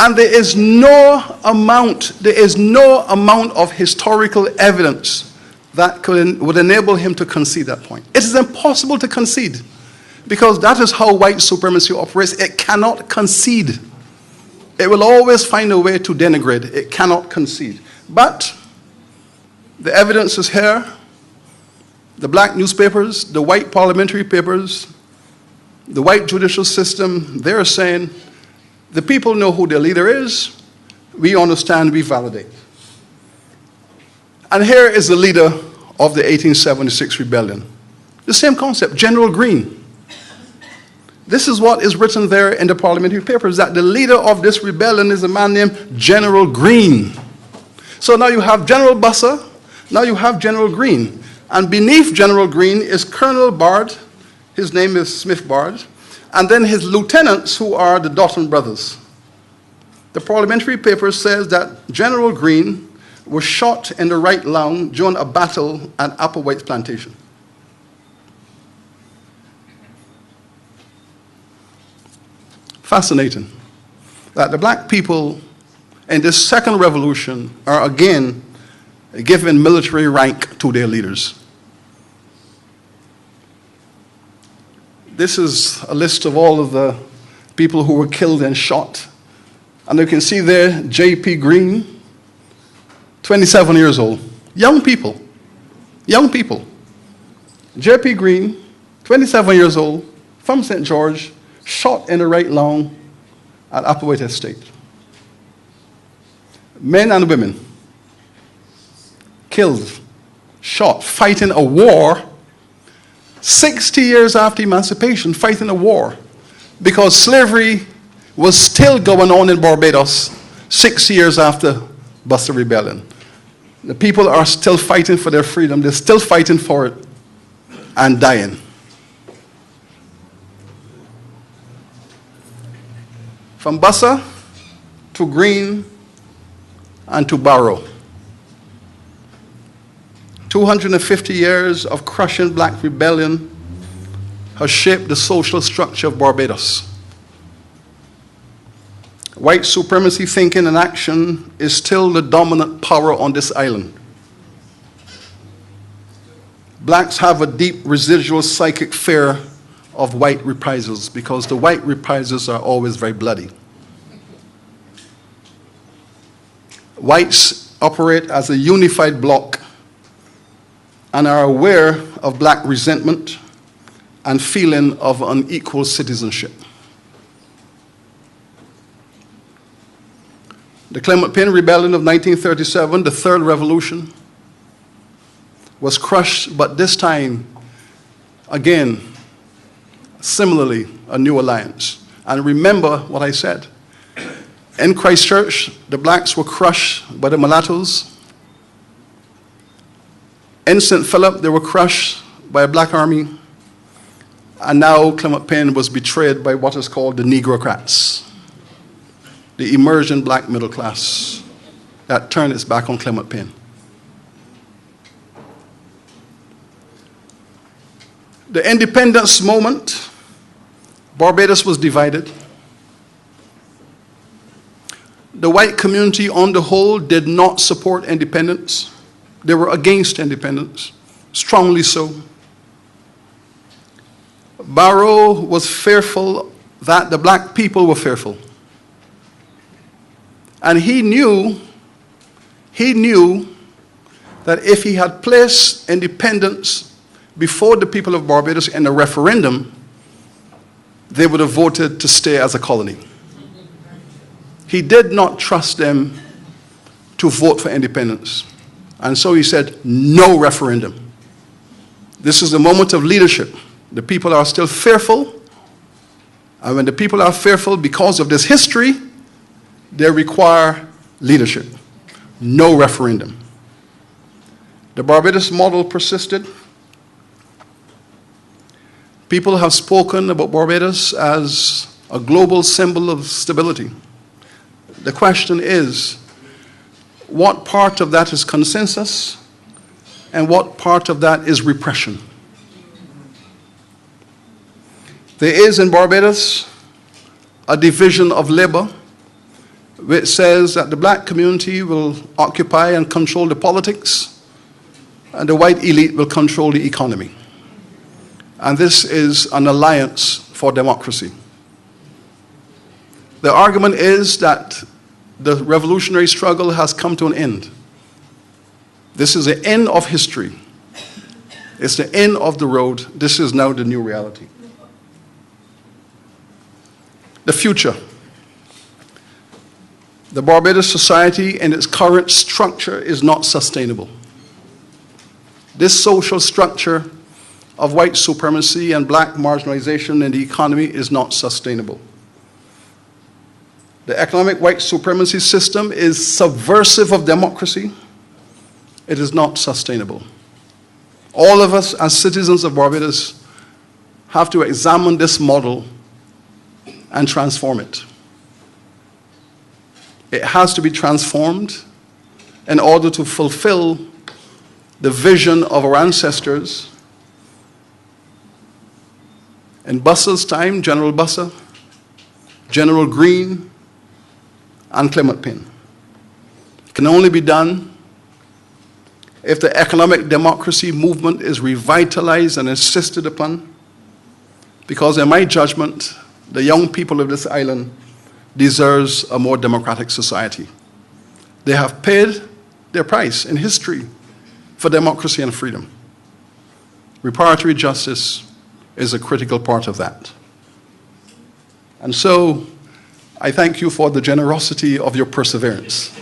And there is no amount of historical evidence that would enable him to concede that point. It is impossible to concede, because that is how white supremacy operates. It cannot concede. It will always find a way to denigrate. It cannot concede. But the evidence is here. The black newspapers, the white parliamentary papers, the white judicial system, they're saying, the people know who their leader is. We understand, we validate. And here is the leader of the 1876 rebellion. The same concept, General Greene. This is what is written there in the parliamentary papers, that the leader of this rebellion is a man named General Greene. So now you have General Bussa, now you have General Greene. And beneath General Greene is Colonel Bard, his name is Smith Bard, and then his lieutenants, who are the Doughton brothers. The parliamentary paper says that General Greene was shot in the right lung during a battle at Applewhite's plantation. Fascinating that the black people in this second revolution are again given military rank to their leaders. This is a list of all of the people who were killed and shot. And you can see there J.P. Green, 27 years old. Young people. Young people. J.P. Green, 27 years old, from St. George, shot in the right lung at Applewhite Estate. Men and women killed, shot, fighting a war 60 years after emancipation, fighting a war because slavery was still going on in Barbados 6 years after Bussa Rebellion. The people are still fighting for their freedom. They're still fighting for it and dying. From Bussa to Greene and to Barrow. 250 years of crushing black rebellion has shaped the social structure of Barbados. White supremacy thinking and action is still the dominant power on this island. Blacks have a deep residual psychic fear of white reprisals because the white reprisals are always very bloody. Whites operate as a unified bloc and are aware of black resentment and feeling of unequal citizenship. The Clement Payne Rebellion of 1937, the third revolution, was crushed, but this time, again, similarly, a new alliance. And remember what I said. In Christchurch, the blacks were crushed by the mulattoes. In St. Philip, they were crushed by a black army. And now Clement Payne was betrayed by what is called the Negrocrats, the emerging black middle class that turned its back on Clement Payne. The independence moment, Barbados was divided. The white community on the whole did not support independence. They were against independence, strongly so. Barrow was fearful that the black people were fearful. And he knew that if he had placed independence before the people of Barbados in a referendum, they would have voted to stay as a colony. He did not trust them to vote for independence. And so he said, no referendum. This is a moment of leadership. The people are still fearful. And when the people are fearful because of this history, they require leadership. No referendum. The Barbados model persisted. People have spoken about Barbados as a global symbol of stability. The question is, what part of that is consensus and what part of that is repression? There is in Barbados a division of labor which says that the black community will occupy and control the politics and the white elite will control the economy. And this is an alliance for democracy. The argument is that the revolutionary struggle has come to an end. This is the end of history. It's the end of the road. This is now the new reality. The future. The Barbados society in its current structure is not sustainable. This social structure of white supremacy and black marginalization in the economy is not sustainable. The economic white supremacy system is subversive of democracy. It is not sustainable. All of us as citizens of Barbados have to examine this model and transform it. It has to be transformed in order to fulfill the vision of our ancestors. In Bussa's time, General Bussa, General Green, and Clement Payne. It can only be done if the economic democracy movement is revitalized and insisted upon, because in my judgment, the young people of this island deserves a more democratic society. They have paid their price in history for democracy and freedom. Reparatory justice is a critical part of that. And so, I thank you for the generosity of your perseverance.